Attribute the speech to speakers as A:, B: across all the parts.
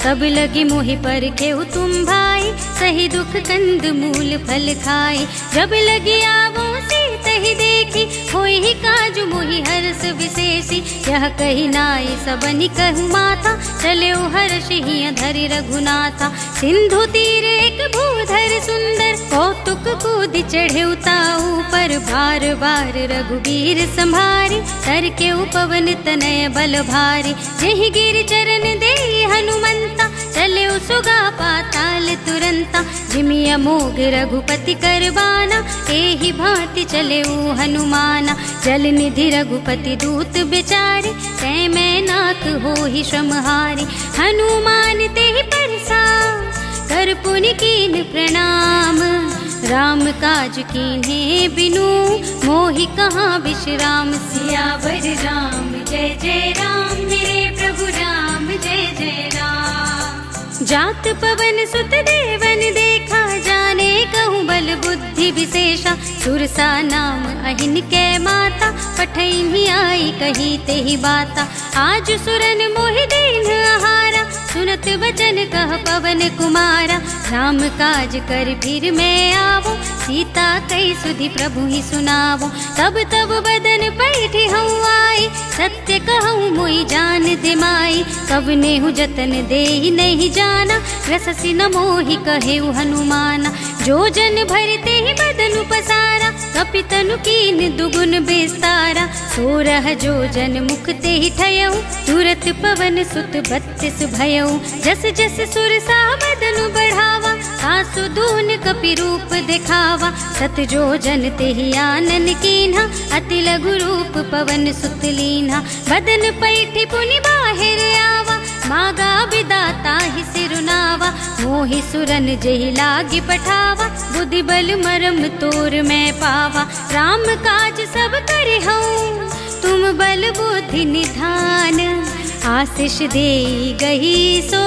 A: सब लगी मोहि पर खेऊ तुम भाई, सही दुख कंद मूल फल खाए। जब लगी आवो सीत ही देखी, होई ही काजु मोहि हर्ष विशेषी। यह कही नाई सबनि कहु माथा, चले हर्षि हिय धरि रघुनाथा। सिंधु तीर एक भूधर सुंदर, कौतुक कूद चढ़े उताऊ पर। बार बार रघुबीर संभारी, तर के उपवन तनय बल भारी। जेहि गिर चरण देहि हनुमंता, चले सुगा पाताल तुरंता। जिमि अमोघ रघुपति करबाना, एहि भांति चले हनुमाना। जल निधि रघुपति दूत बिचारे, तै मैं नाथ होहि श्रमहारी। हनुमान तेहि परसा, कर पुनि कीन प्रणाम। राम काज कीन्हे बिनु, मोहि कहाँ विश्राम। सियावर राम जय जय राम, मेरे प्रभु राम जय जय राम। जात पवन सुत देवन देखा, जाने कहूँ बल बुद्धि विशेषा। सुरसा नाम अहिन कै माता, पठैहि आई कही तेहि बाता। आज सुरन मोहि दीन आहारा, सुनत वचन कह पवन कुमारा। राम काज कर फिर मैं आवो, सीता कई सुधि प्रभु ही सुनावो। तब तब बदन पैठी हूँ आई, सत्य कहूँ मोई जान दे माई। कब नेहु जतन देहि नहीं जाना, रससि न मोहि कहेउ हनुमाना। जो जन भरते ही बदन पसारा, कपितनु कीन दुगुन विस्तारा। 16 जो जन मुख ते ही ठयऊ, तुरत पवन सुत 32 भयऊ। जस जस सुरसा बदन बढ़ावा, आसु दून कपि रूप दिखावा। सत जो जन ते ही आनन कीन्हा, अति लघु रूप पवन सुत लीन्हा। बदन पैठी पुनि बाहिर आवा, मागा विदाता ही सिरुनावा। मोहि सुरन जेहि लागी पठावा, बुद्धि बल मरम तोर मैं पावा। राम काज सब करे हूँ, तुम बल बुद्धि निधान। आशीष दे गही सो,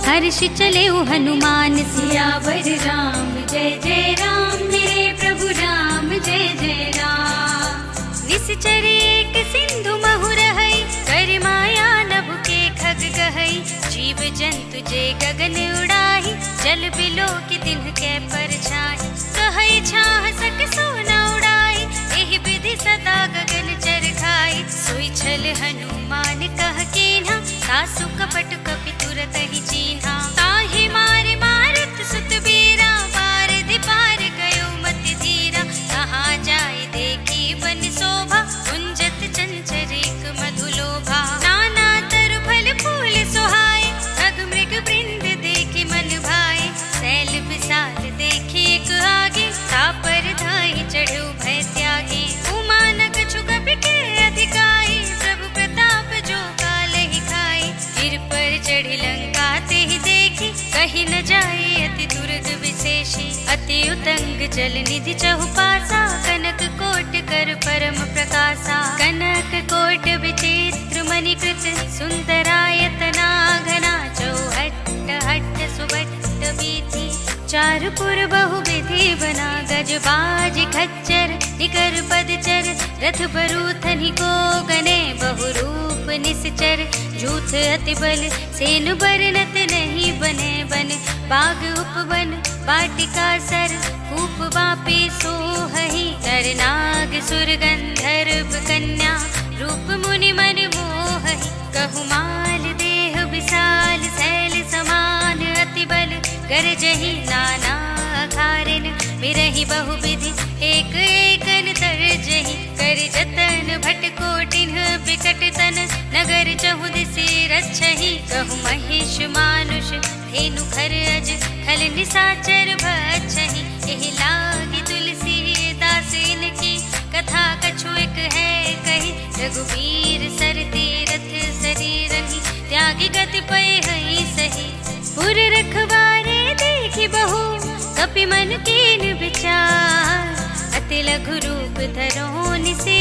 A: हर्ष चले हनुमान। सियावर राम जय जय राम, मेरे प्रभु राम जय जय राम। निश्चर एक सिंधु महु रहई, कर माया नभ के खग गहई। जीव जंतु जे गगन उड़ाही, जल बिलो के दिन के परछाई। कहई छाह सक सोना उड़ाई, एहि विधि सदा गगन चर खाई। सोई छल हनुमान कह कीन्हा, सासु कपट कपि तुरत ही चीन्हा। ताहि मारे मारुत सुत बीरा, बारधि पार गयो मति धीरा। कहाँ जाय देखी वन शोभा, कुंजत चंचर एक मधुलोभा। नाना तरु फल फूल सोहाए, खग मृग वृंद देखि मन भाए। सैल विशाल देखि एक आगे, तापर धाई चढ़ऊ भय त्यागी। उमा न कछु कपि के अधिकाई, प्रभु प्रताप जो कालहि खाई। गिर पर चढ़ी लंका तेहि देखी, कही न जाए अति दुर्ग विशेषी। अति उतंग जल निधि चहुपासा, कनक कोट कर परम प्रकाशा। कनक कोट विचित्र मणिकृत, सुंदरायतना घना। चौहट्ट हट्ट सुबट्ट बीथी, चारपुर बहु विधि बना। गज बाज खच्चर निकर पदचर, रथ बरूथनि को गने। बहु रूप निश्चर, जूथ अति बल, सेनु बरनत नहीं बने बन। बाग उपवन वाटिका सर, कूप वापी सोहहि। नर नाग सुर गंधर्व कन्या, रूप मुनि मन मोहहि। कहु माल देह विशाल, सैल समान अति बल। गरजहि नाना अखारिन, बिरहि बहु विधि एक एकन तरजहि। कर जतन भट कोटिन बिकट तन, नगर चहुदिसि रक्षहि। कहु महेश मानुष धेनु खर अज, खल निसाचर भक्षहि। एहि लागी तुलसी दास इनकी, कथा कछु एक है कही। रघुबीर सर तीरथ शरीरहि, त्यागी गति पय हई सही। पुर रखवारे देखि बहु, कपि मन कीन विचार। अति लघु रूप धरो निसे,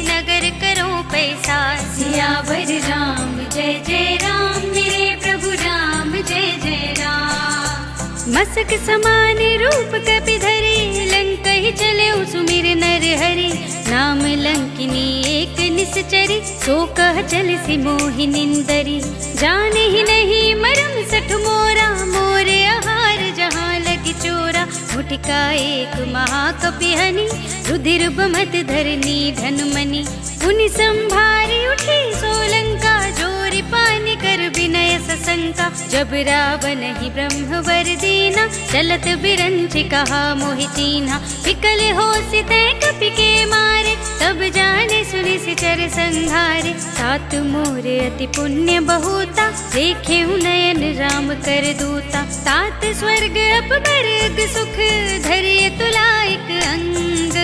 A: नगर करो पैसा। सियावर राम जय जय राम, मेरे प्रभु राम जय जय राम। मसक समान रूप कपि धरि, लंका ही चले सुमिर नर हरि। नाम लंकिनी एक निश्चरी, सो कह चल सी मोहि निंदरी। जाने ही नहीं मरम सठ मोरा, मोरे आहार जहाँ लगी चोरा। मुठिका एक महाकपिहनी, रुधिर बमत धरनी धनमनी। पुनि संभारी उठी सोलंका, जोरि पानी कर विनय सशंका। जब रावण ही ब्रह्म वर दीना, चलत बिरंचि कहा मोहि चीन्हा। विकल होसि तै कपि के मारे, तब जाने सुनि सिचर संघारे। तात मोरे अति पुण्य बहुता, देखे नयन राम कर दूता। तात स्वर्ग अपवर्ग सुख, धरिय तुलाइक अंग।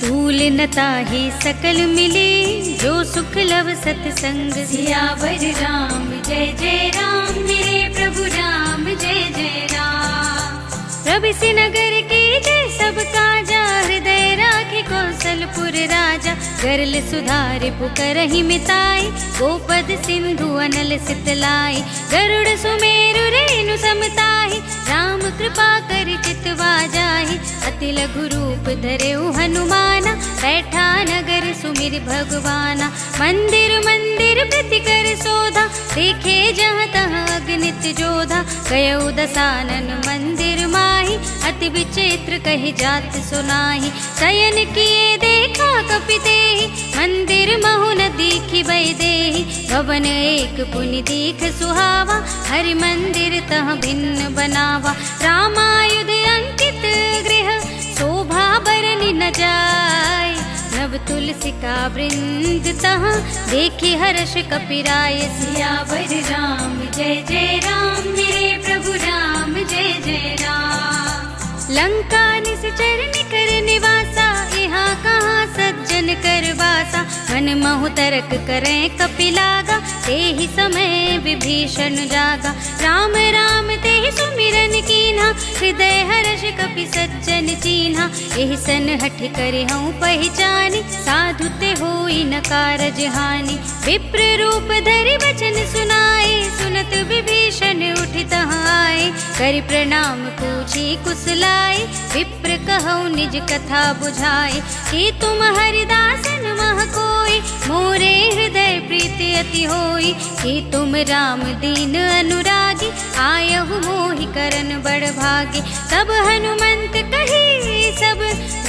A: तूल न ताहि सकल मिले, जो सुख लव सतसंग। सियावर राम जय जय राम, मेरे प्रभु राम जय जय राम। प्रभिसि नगर के जय सब काजा, हृदय राखे कौशलपुर राजा। गरल सुधारि पुकारहि मिताई, गोपद सिंधु अनल सितलाई। गरुड़ सुमेरु रेणु समताहि, राम कृपा कर चितवा जाहि। अति लघु रूप धरेउ हनुमाना, बैठा नगर सुमिर भगवाना। मंदिर मंदिर प्रति कर शोधा, देखे जहाँ तहाँ अगणित जोधा। गयउ दसानन मंदिर माहि, अति विचित्र कहि जात सुनाहि। शयन किए देखा कपि तेहि, मंदिर महु न दीखि वैदेहि। भवन एक पुनि दीख सुहावा, हरि मंदिर तह भिन्न बनावा। रामायुध अंकित गृह, शोभा बरनि न जाय। नव तुलसी का वृंद तहाँ, देखि हर्ष कपिराय। सियावर राम जय जय राम, मेरे प्रभु राम जय जय राम। लंका निश्चर निकर निवासा, यहाँ कहाँ सज्जन कर वासा। मन महु तरक करें कपिलागा, तेहि समय विभीषण जागा। राम राम तेहि सुमिरन कीन्हा, हृदय हर्ष कपि सज्जन चीन्हा। एहि सन हठि करि हऊँ पहिचानी, साधु ते होई न कारज हानि। विप्र रूप धरि वचन सुनाए, सुनत विभीषण उठि तहाँ आए। करि प्रणाम पूछी कुशलाए, विप्र कहऊ निज कथा बुझाए। कि तुम हरिदासन मह कोई, मोरे हृदय प्रीति अति होई। कि तुम राम दीन अनुरागी, आयहु मोहि करन बड़ भागी। तब हनुमंत कही सब,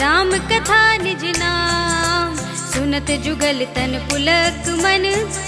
A: राम कथा निज नाम। सुनत जुगल तन पुलक मन,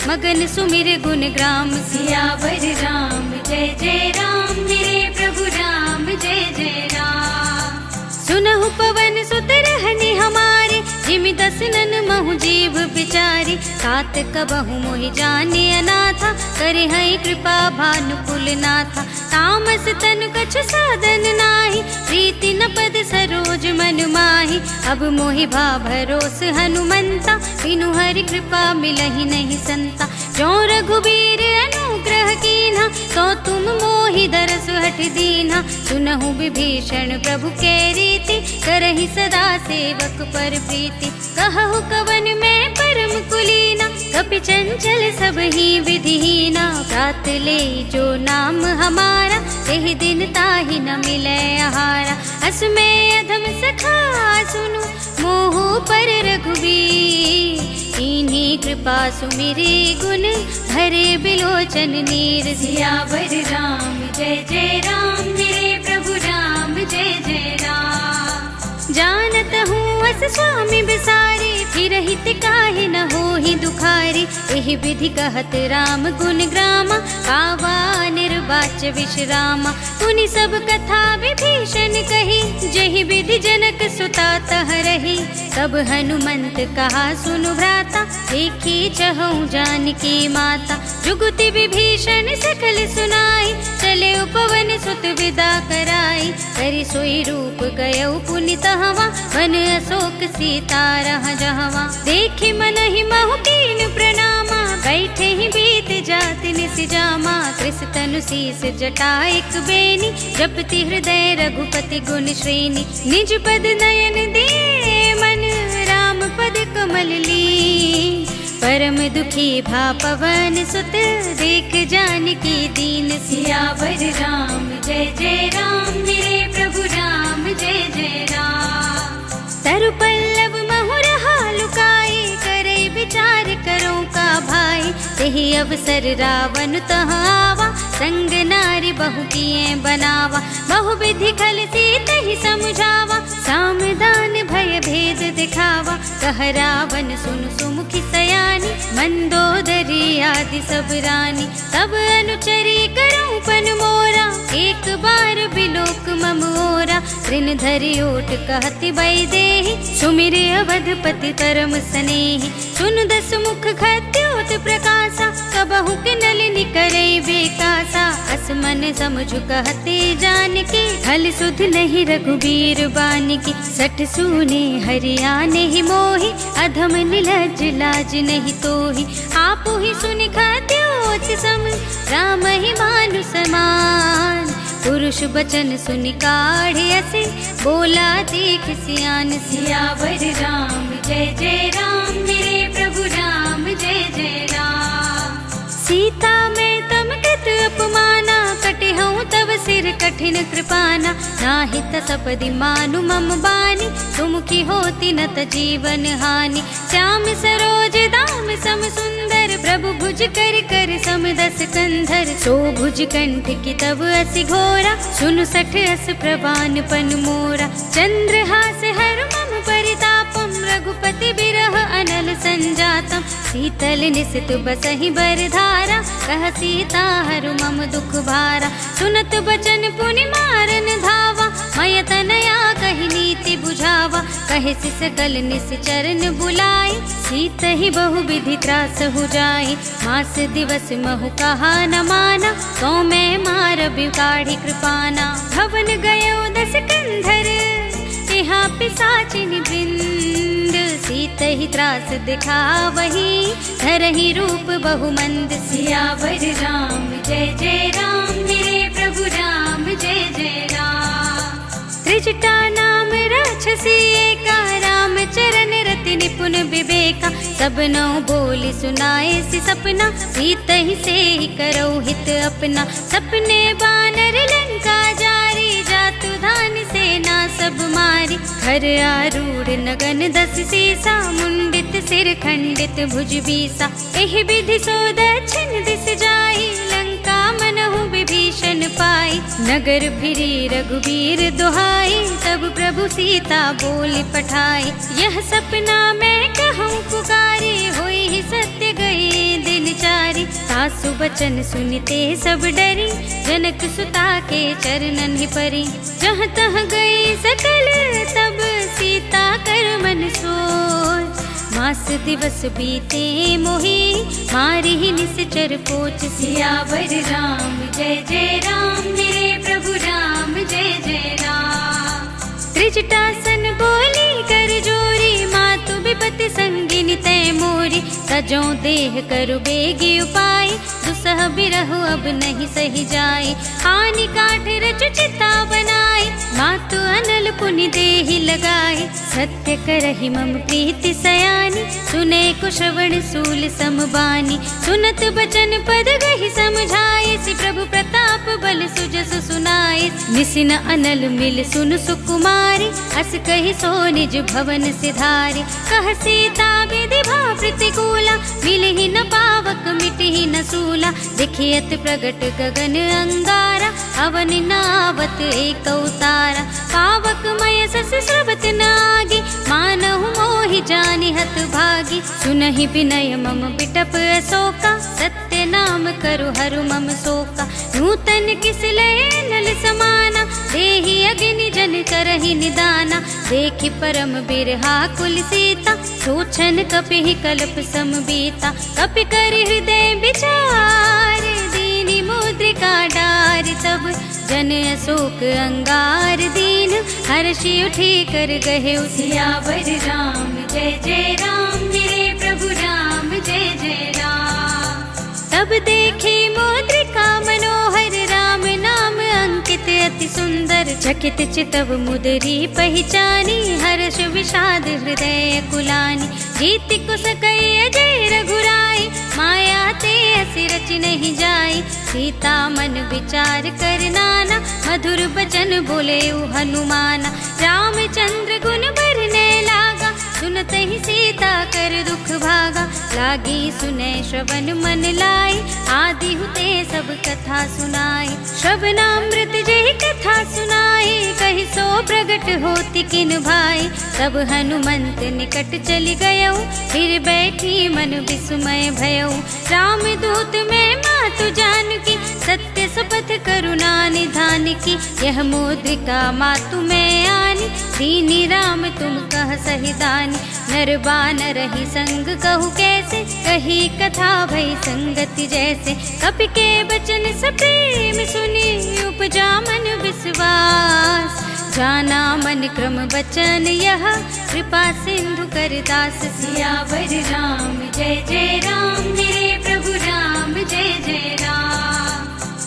A: मगन सुमिर गुण ग्राम। सियावर राम जय जय राम, मेरे प्रभु राम जय जय राम। सुनहु पवन सुत रहनि हमारे, जिमि दसनन महु जीव बिचारी। तात कबहु मोहि जाने अनाथा, करिहै कृपा भानुकुल नाथा। तामस तनु कछु साधन नाही, प्रीति न पद सरोज मन माहि। अब मोहि भा भरोस हनुमंता, बिनु हरि कृपा मिलहि नहीं संता। जो रघुबीर अनुग्रह कीन्हा, तो तुम मोहि दरस हठ दीन्हा। सुनहु विभीषण प्रभु के रीति, करहि सदा सेवक पर प्रीति। कहु कवन मैं परम कुलीना, कपि चंचल सब ही विधिहीना। प्रात ले जो नाम हमारा, तेहि दिन ताहि न मिलै आहारा। अस में अधम सखा सुनु, मोह पर रघुबीर। इन्हीं कृपा सुमिरी गुण, भरे बिलोचन नीर। सियावर राम जय जय राम, मेरे प्रभु राम जय जय राम। जानत हूँ अस स्वामी बिसारी, फिर हित काहे न होहि दुखारी। एहि विधि कहत राम गुण ग्रामा, पावा निर्वाच विश्रामा। पुनि सब कथा विभीषण कही, जहि विधि जनक सुता तह रही। तब हनुमंत कहा सुनु भ्राता, देखी चहु जानकी माता। जुगति विभीषण सकल सुनाई, चले उपवन सुत विदा कराई। करि सोई रूप गयउ पुनि तहवा, वन अशोक सीता रह जहवा। देखि मनहि महु कीन प्रणामा, बैठे ही बीत जाति निस जामा। कृस तनु शीस जटा एक बेनी, जपति हृदय रघुपति गुण श्रेणी। निज पद नयन दे मन, राम पद कमल ली। परम दुखी भा पवन सुत, देख जानकी दीन। सियावर राम जय जय राम, मेरे प्रभु राम जय जय राम। तरु पल्लव महु रहालु पर रावण तह आवा, संग नारी बहु किए बनावा, बहु विधि खल सीत ही समझावा, सामदान भय भेद दिखावा। कह रावण सुन सुमुखी सयानी, मंदोदरी आदि सब रानी, तब अनुचरी करऊं पन मोरा, एक बार बिलोक मम ओरा। ऋण धरि ओट कहति वैदेही, सुमिर अवधपति परम स्नेही, सुन दस मुख खद्योत प्रकाशा, कबहु के नलिनी करे बेकासा। असमन समझु कहते जान के, हल सुध नहीं रघुबीर बान की। सठ सूने हरियाने ही मोहि, अधम निलज लाज नहीं तोहि। आपु ही सुनि खद्योत सम, राम ही मानु समान। पुरुष बचन सुनि काढ़े असे, बोला देख सियान सियावर राम जय जय राम, मेरे प्रभु राम जय जय राम। सीता मैं तम कृत अपमाना, कटे हूँ तब सिर कठिन कृपाना। नाहित सपदि मानु मम बानी, सुमुखी होती न त जीवन हानि। श्याम सरोज दाम सम सुंदर, प्रभु भुज कर कर सम दस कंधर। सो भुज कंठ की तब असि घोरा, सुन सठ अस प्रवान पन मोरा। चंद्रहास हर मम परितापम, रघुपति बिरह अनल संजातम। शीतल निसित बसहि बरधारा, कह सीता हरु मम दुख भारा। सुनत बचन पुनि मारन धावा, मय तनया कहि नीति बुझावा। कहे सिस कल निस चरण बुलाए, सीत ही बहु विधि त्रास हो जाए। मास दिवस महु कहा न माना, तो मैं मार बिगाड़ी कृपाना। भवन गयो दस कंधर, यहाँ पिशाचिनि वृंद। सीत ही त्रास दिखावही, धरहि रूप बहुमंद। सियावर राम जय जय राम, मेरे प्रभु राम जय जय राम। त्रिजटा नाम राक्षसी एका, राम चरण रति निपुण विवेका। सबनो बोली सुनाए सि सपना, सीत ही से ही करो हित अपना। सपने बानर लंका जारी, जातु धान सेना सब मारी। घर आरूढ़ नगन दस सीसा, मुंडित सिर खंडित भुज बीसा। एहि विधि सो दक्षिण दिस जाई, लंका मनहु विभीषण पाई। नगर फिरी रघुबीर दुहाई, तब प्रभु सीता बोली पठाई। यह सपना मैं कहूँ पुकारी, होई ही सत्य गई दिन चारी। सासु बचन सुनते सब डरी, जनक सुता के चरणन ही परी। जहाँ तहाँ गई सकल तब, सीता कर मन सोच। मास दिवस बीते मोहि, मारी ही निश्चर पोच। सियावर राम जय जय राम, मेरे प्रभु राम जय जय राम। त्रिजटासन बोली कर जोरी, मातु विपति संगिनी तै मोरी। सजो देह करु बेगी उपाय, दुसह बिरहु अब नहीं सही जाए। हानि काठ रचु चिता बनाई, मातु अनल पुनि देहि लगाई। सत्य करहि मम प्रीति सयानी, सुने को श्रवण सूल समबानी। सुनत बचन पद गहि समझाए, सि प्रभु प्रताप बल सुजस सुनाए। निसिन अनल मिल सुन सुकुमारी, अस कहि सो निज भवन सिधारी। कह सीता विधि भाव प्रतिकूला, मिलहि न पावक मिटहि न सूला। देखियत प्रगट गगन अंगारा, अवन नावत एक उतारा। पावक मय सस स्रवत नागी, मानहु मोहि जानि हत भागी। सुनहि विनय मम बिटप अशोका, सत्य नाम करु हरु मम शोका। नूतन किस लय नल समाना, देहि अग्नि जन करहि निदाना। देखि परम बिरहा कुल सीता, सोचन कपिहि कल्प सम बीता। कपि कर हृदय विचार, दीनि मुद्रिका डार। तब जन अशोक अंगार दीन, हर्षि उठी कर गहे। सियावर राम जय जय राम, मेरे प्रभु राम जय जय राम। तब देखे मुद्रिका मनोहर, राम नाम अंकित अति सुंदर। चकित चितव मुदरी पहचानी, हर्ष विषाद हृदय कुलानी। जीति को सकई अजय रघुराई, माया ते असि रच नहीं जाई। सीता मन विचार कर नाना, मधुर बचन बोले हनुमाना। रामचंद्र गुण बरने लागा, सुनते ही सीता कर दुख भागा। लागी सुने श्रवण मन लाई, आदि हुते सब कथा सुनाई। श्रवणामृत जय कथा सुनाई, कही सो प्रगट होती किन भाई। सब हनुमंत निकट चली गयऊ, फिर बैठी मन विस्मय भयऊ। राम दूत में मातु जानकी, सत्य शपथ करुणा निधान की। यह मुद्रिका मातु में आनी, दीनी राम तुम कह सही दानी। नर बानर ही संग कहु कैसे, कही कथा भई संगति जैसे। कपि के बचन सप्रेम सुनी, उपजा मन विश्वास। जाना मन क्रम बचन यह, कृपा सिंधु कर दास। सियावर राम जय जय राम, मेरे प्रभु राम जय जय राम।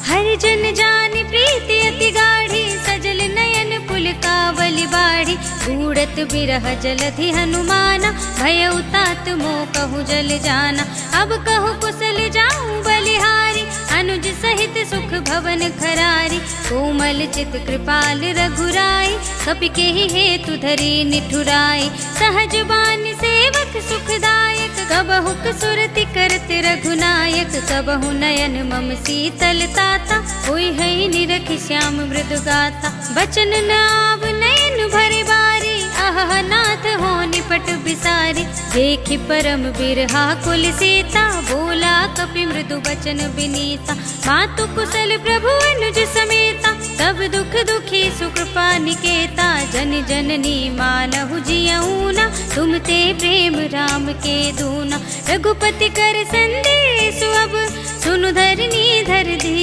A: हर जन जान प्रीति अति गाढ़ी, सजल नयन पुलकावली बाढ़ी। बूढ़त बिरह जलधि हनुमाना, भयउ तात मोह कहु जल जाना। अब कहु कुशल जाऊं बलिहारी, अनुज सहित सुख भवन खरारी। कोमल चित कृपाल रघुराई, कपि के ही हेतु धरी निठुराई। सहज बानी सेवक सुखदायक, कबहु सुरति करत रघुनायक। कबहु नयन मम शीतल ताता, होई है निरखि श्याम मृदु गाता। बचन नाव नयन भरे बारी, आह नाथ हो निपट बिसारी। देखि परम बिरहा कुल सीता, बोला कपि मृदु बचन बिनीता। मातु कुशल प्रभु अनुज समेता, सब दुख दुखी सुकृपा निकेता। जन जननी मानहु जियऊना, तुम ते प्रेम राम के दूना। रघुपति कर संदेश अब, सुनु धरनी धर धी।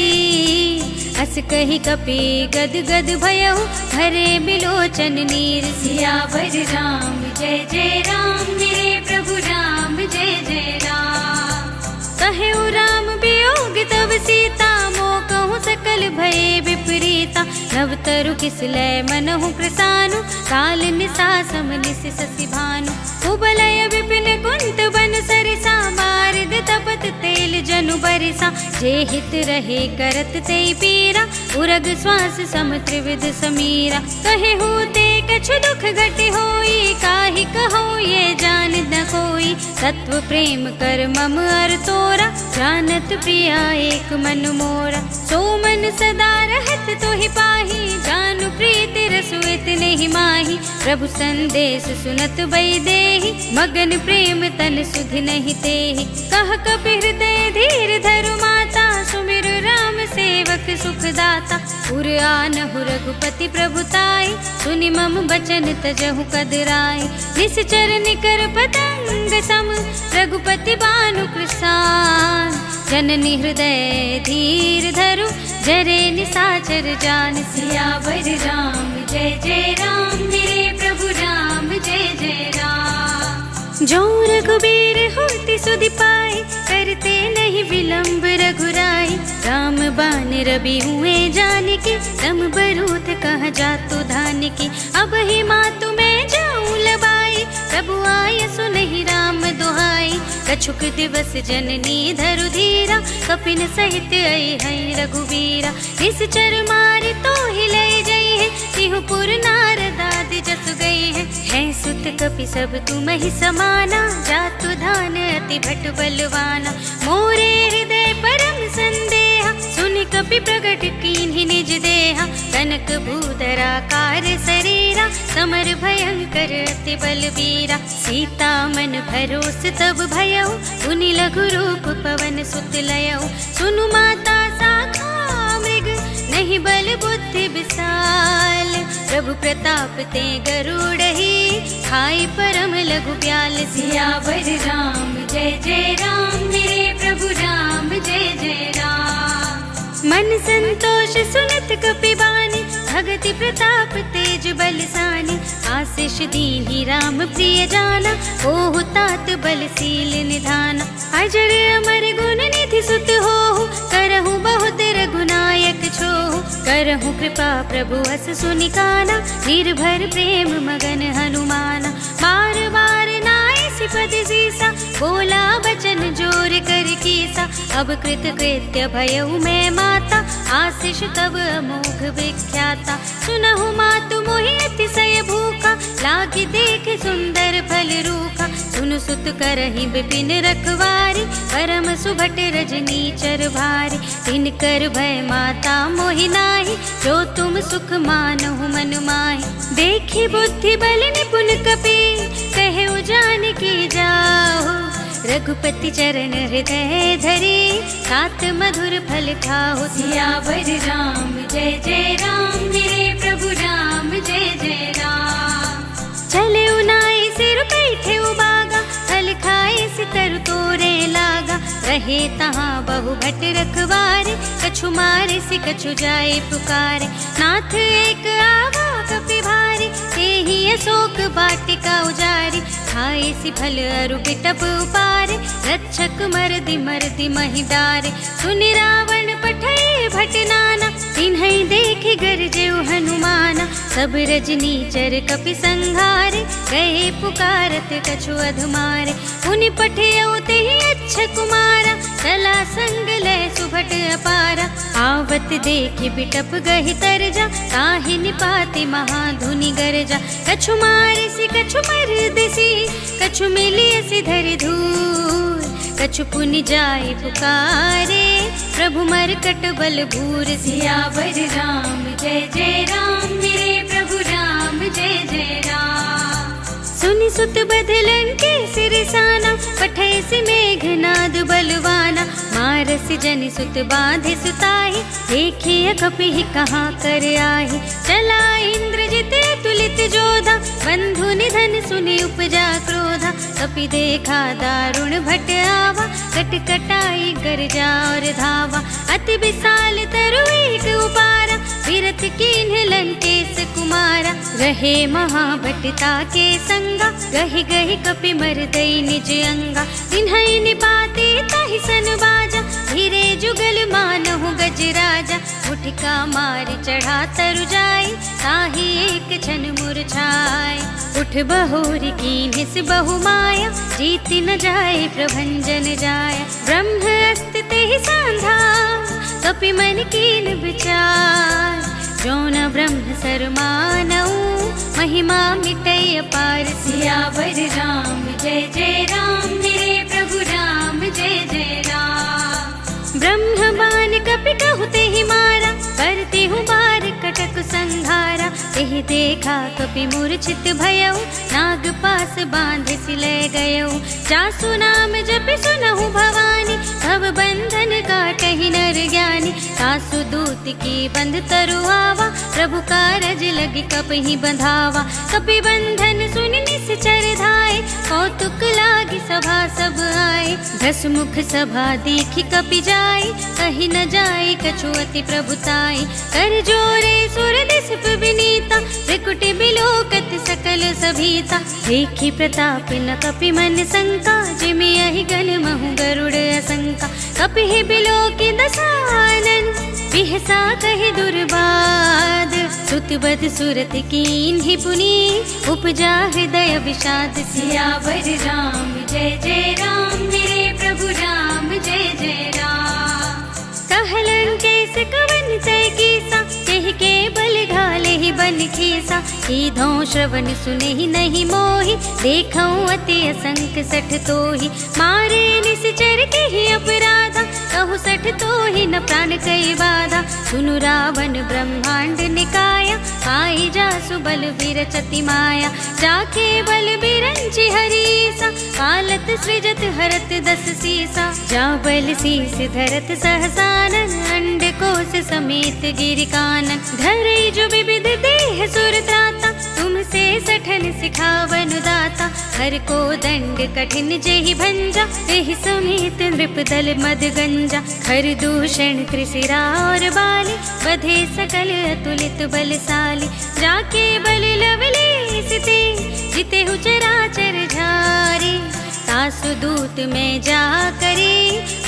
A: अस कही कपि गद गद भयउ, भरे बिलोचन नीर। सियावर राम जय जय राम, मेरे प्रभु राम जय जय राम। कहेउ राम वियोग तब सीता, मोह कहूँ सकल भय विपरीता। नव तरु किस लय मनहु प्रसानु, काल निसा सम निस शशि भानु। कुबलय विपिन कुंत बन सरिसा, बारिद तपत तेल जनु बरिसा। जे हित रहे करत ते पीरा, उरग श्वास सम त्रिविध समीरा। कहे होते कछु दुख घटे होई, काहि कहो ये जान न कोई। तत्व प्रेम कर मम अर तोरा, जानत प्रिया एक मन मोरा। सो मन सदा रहत तोहि पाही, जानु प्रीति रसु इतने ही माही। प्रभु संदेश सुनत बई देहि, मगन प्रेम तन सुधि नहीं तेहि। कह कपि हृदय धीर धरु माता, सुमिर राम सेवक सुखदाता। पुर आनहु रघुपति प्रभुताई, सुनि मम बचन तजहु कदराई। निश्चर निकर पतंग सम, रघुपति बानु कृसान। जननी हृदय धीर धरु, जरे निसाचर जान। सियावर राम जय जय राम, मेरे प्रभु राम जय जय राम। जो रघुबीर होती सुधि पाई, करते नहीं विलंब रघुराई। राम बान रवि हुए जानकी, तम बरूथ कह जातु धानकी। अब ही मातु मैं जाऊं लबाई, प्रभु आय सुनहि राम दुहाई। कछुक दिवस जननी धरु धीरा, कपिन सहित आई है रघुवीरा। निश्चर मारि तो ही ले गई है, तिहुपुर नारद आदि जस गई है। सुत कपि सब तुम ही समाना, जातु धान अति भट बलवाना। मोरे हृदय परम संदेहा, सुनि कपि प्रगट कीन्हि निज देहा। कनक भूधरा कार शरीरा, समर भयंकर अति बलवीरा। सीता मन भरोस तब भयउ, पुनि लघु रूप पवन सुत लयउ। सुनु माता साखा मृग, नहीं बल बुद्धि विशाल। प्रभु प्रताप ते गरुड़हि, खाई परम लघु ब्याल। सियावर राम जय जय राम, मेरे प्रभु राम जय जय राम। मन संतोष सुनत कपि बानी, भगति प्रताप तेज बलसानी। आशीष दीन्हि राम प्रिय जाना, ओहु तात बलशील निधाना। अजर अमर गुण निधि सुत होहु, करहु बहुत रघुनायक छोहु। करहु कृपा प्रभु अस सुनिकाना, निर्भर प्रेम मगन हनुमाना। बार बार नाय सिपद सीसा, बोला बचन जोर कर कीसा। अब कृत कृत्य भयउ मैं माता, आशीष तब अमोघ विख्याता। सुनहु मातु मोहि अतिशय भूखा, लागे देख सुंदर फल रूखा। सुन सुत करहि विपिन रखवारी, परम सुभट रजनी चर भारी। तिन कर भय माता मोहि नाहि, जो तुम सुख मानहु मन माहि। देखि बुद्धि बल निपुन कपि, कहे जानकी जाओ। रघुपति चरण हृदय धरे, सात मधुर फल खाओ। सियावर राम जय जय राम, मेरे प्रभु राम जय जय राम। चले उनाई सिर बैठे उबागा, फल खाए सितर तोरे लागा। रहे तहाँ बहु भट रखवारे, कछु मारे सि कछु जाए पुकारे। नाथ एक आवा कपि भारी, तेहि अशोक वाटिका उजारी। खाए सि फल अरु बिटप उपारे, रक्षक मरदि महि डारे। सुनि रावण पठय भट नाना, तिन्है देखि गरजेउ हनुमाना। सब रजनी चर कपि संघारे, गए पुकारत कछु अधमारे। उनि पठियउ तेहि अच्छ कुमारा, चला संग लय सुभट अपारा। आवत देखि बिटप गहि तरजा, ताहि निपाति महाधुनि गरजा। कछु मारे सि कछु मरदिसी, कछु मिलिय सि धरि धूर। कछु पुनि जाय पुकारे, प्रभु मरकट बल भूर। सियावर राम जय जय राम, मेरे प्रभु राम जय जय राम। सुनि सुत बदलन के सिरसाना, पठय सि मेघनाद बलवाना। मारसि जनि सुत बांधे सुताहि, देखिए कपिहि कहाँ कर आहि। चला इंद्रजित तुलित जोधा, बंधु निधन सुनि उपजा क्रोधा। कपि देखा दारुण भट आवा, कट कटाई गरजा और धावा। अति विशाल तरु एक उपारा, विरत कीन्ह लंकेश कुमारा। रहे महाभटता के संगा, गहि गहि कपि मरदई निज अंगा। तिन्है निपाते ताहि सन बाजा, धीरे जुगल मानहु गजराजा। मुठिका मारि चढ़ा तरु जाय, ताहि एक छन मुरझाय। उठ बहोरी कीन्ह सि बहु माया, जीत न जाय प्रभंजन जाय। ब्रह्म अस्त तेहि सांधा, कपि मन कीन विचार। जो न ब्रह्म सर मानऊ, महिमा मिटय अपार। सियावर राम जय जय राम, मेरे प्रभु राम जय जय राम। ब्रह्म बान कपि कहु तेहि मारा, करते हूँ बार कटक संघारा। तेहि देखा कपि मूर्छित भयउ, नाग पास बांधे सि लय गयउ। जासु नाम जपि सुनहु भवानी, भव बंधन काटहि नर ज्ञानी। सासु दूत की बंध तरु आवा, प्रभु कारज लगी कपहि बंधावा। कपि बंधन सुनि निश्चर धाय, कौतुक लागी सभा सब आए। दस मुख सभा देखि कपि जाय, कहि न जाय कछु अति प्रभुताई। कर जोरे सुर दिस विनीता, त्रिकुटि बिलोकत सकल सभीता। देखि प्रताप न कपि मन शंका, जिमि यहि गन महु गरुड़ असंका। कपिहि बिलोकि दसानन, बिहसा कहि दुर्बाद। सुत बद सुरत कीन्हि पुनि, उपजा हृदय विषाद। सियावर राम जय जय राम, मेरे प्रभु राम जय जय राम। कहलन कैस कवन तय कीसा, केहि के बल घाले ही बन खीसा। सीधो श्रवण सुने ही नहीं मोहि, देखऊं अति असंक सठ तोहि। मारे निश्चर के ही अपराधा, कहु सठ तोहि न प्राण कई बाधा। सुनु रावण ब्रह्मांड निकाया, आई जासु बल विरचति माया। जाके बल बिरंचि हरीसा, कालत सृजत हरत दस सीसा। जा बल शीस धरत सहसानन, अंड कोश समेत गिरि कानन। धरई जो विविध देह सुर त्राता, तुमसे सठन सिखावन दाता। हर को दंड कठिन जेहि भंजा, तेहि समेत नृप दल मद गंजा। खर दूषण त्रिशिरा और बाली, बधे सकल अतुलित बलशाली। जाके बल लवलेश ते, जितेहु चराचर झारी। सासु दूत में जा करे,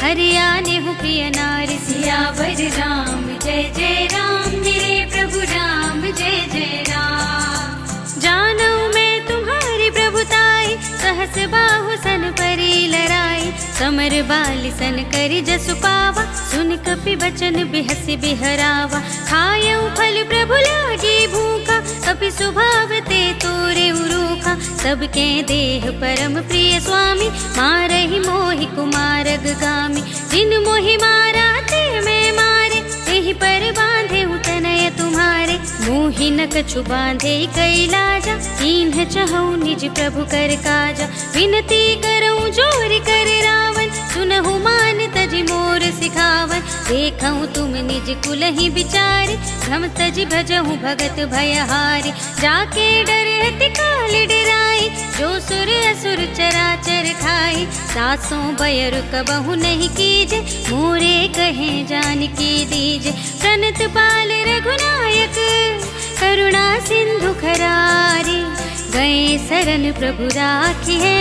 A: हरियाने हूँ प्रिय नारी। सियावर राम जय जय राम, मेरे प्रभु राम जय जय राम। जानू मैं तुम्हारी प्रभुताई, सहस बाहु सन परी लराई। समर बाली सन करि जसु पावा, सुन सुन कपि बचन बिहसि बिहरावा। खायऊ फल प्रभु लागी भूखा, कपि स्वभाव ते तोरे उरूखा। सबके देह परम प्रिय स्वामी, मारहि मोहि कुमारग गामी। जिन मोहि मारा ते मैं मारे, तेहि पर बांधे तनय तुम्हारे। मोहि न कछु बांधे कैलाजा, कीन्ह चहु निज प्रभु कर काजा। विनती करऊँ जोर कर रावण, सुनहु मान तजि मोर सिखावन। देखऊँ तुम निज कुलहि बिचारे, भ्रम तजि भजहु भगत भयहारी। जाके डरहति काल डराई, जो सुर असुर चराचर खाई। सासों बयर कबहु नहीं कीजे, मोरे कहे जानकी दीजे। प्रणत पाल रघुनायक, करुणा सिंधु खरारी। गए शरण प्रभु राखिए,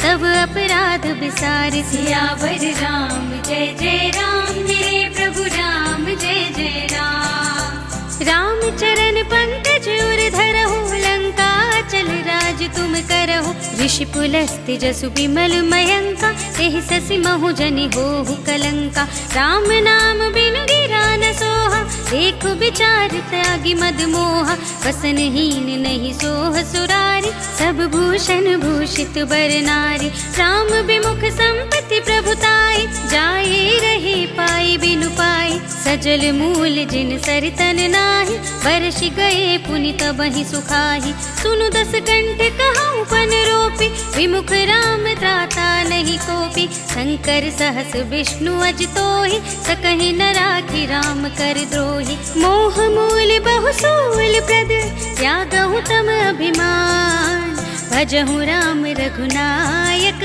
A: तब अपराध बिसारि। सियावर राम जय जय राम, मेरे प्रभु राम जय जय राम। राम चरण पंकज उर धरहु, लंका चल राज तुम करहु। ऋषि पुलस्त्य जसु बिमल मयंका, तेहि ससि महु जनि होहु कलंका। राम नाम बिनु गिरा न सोहा, देखो विचार त्यागी मद मोहा। वसनहीन नहीं सोह सुरारी, सब भूषण भूषित बर नारी। राम विमुख संपत्ति प्रभुताई, जाए रहे पाई बिनु पाई। सजल मूल जिन सरितन नाही, बरसि गए पुनि तबहि सुखाही। सुनु दस कंठ कहऊँ पन रोपी, विमुख राम त्राता नहीं कोपी। शंकर सहस विष्णु अज तोहि, सकहि न राखी राम कर द्रोही। मोह मूल बहु सूल प्रद, त्यागहु तम अभिमान। भजहु राम रघुनायक,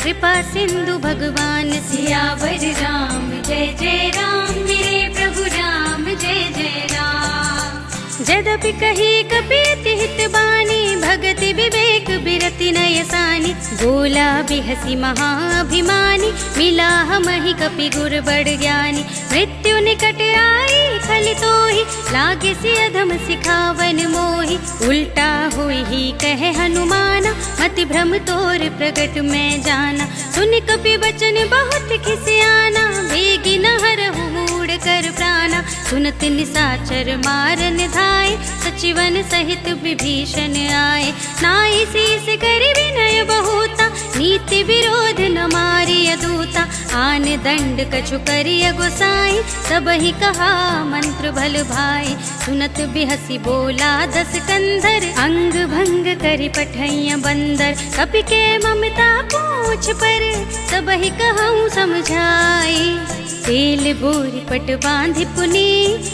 A: कृपा सिंधु भगवान। सियावर राम जय जय राम, मेरे प्रभु राम जय जय राम। जदपि कही कपीति हित बानी, भगति विवेक बिरति नय सानी। बोला बिहसी महाभिमानी, मिला हमहि कपि गुर बड़ ज्ञानी। मृत्यु निकट आई खलि तोहि, लागे सि अधम सिखावन मोहि। उल्टा हुई ही कहे हनुमाना, मति भ्रम तोर प्रगट में जाना। सुन कपि बचन बहुत खिसियाना, भेगी न हरहु मूढ़ कर प्राणा। सुनत निसाचर मारन धाय, सचिवन सहित विभीषण आए। नाई शीस कर विनय बहुता, नीति विरोध न मारिय दूता। आन दंड कछु करिय गोसाई, सबहि कहा मंत्र भल भाई। सुनत बिहसी बोला दस कंधर, अंग भंग करि पठैया बंदर। कपि के ममता पूछ पर, सबहि कहूँ समझाई। तेल बोरी पट बांधि पुनी,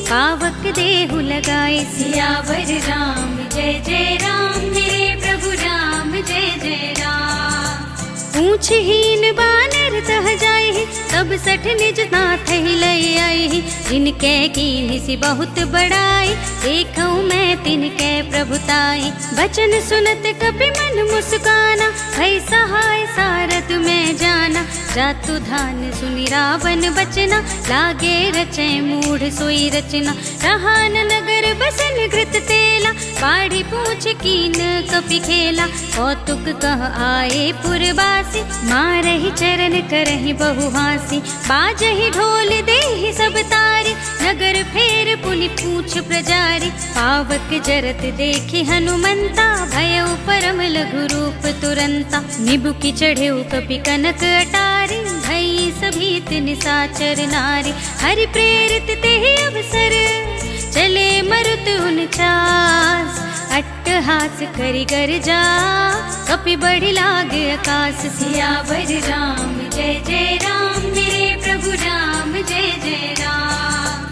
A: पावक देहु लगाए। सियावर राम जय जय राम, मेरे प्रभु राम जय जय राम। पूछहीन बानर तह जाहि, तब सठ निज नाथ ही लय आई। जिनके कीन्हि बहुत बड़ाई, देखऊँ मैं तिनके प्रभुताई। बचन सुनत कपि मन मुस्काना, भई सहाय सारथ में जाना। जातु धान सुनि रावण बचना, लागे रचे मूढ़ सोई रचना। रहा न नगर बसन घृत तेला, बाढ़ी पूछ कीन कपि खेला। कौतुक कह आए पुरवासी, मारहि चरण करहि बहु हासी। बाजहि ढोल देहि सब तारी, नगर फेर पुनि पूछ प्रजारी। पावक जरत देखि हनुमंता, भयउ परम लघु रूप तुरंता। निबुकि चढ़ेउ कपि कनक अटारी, भई सभीत निसाचर नारी। हरि प्रेरित तेहि अवसर, चले मरुत उनचास। अट्टहास करि गर्जा, कपि बढ़ि लागे आकाश। सियावर राम जय जय राम, मेरे प्रभु राम जय जय राम।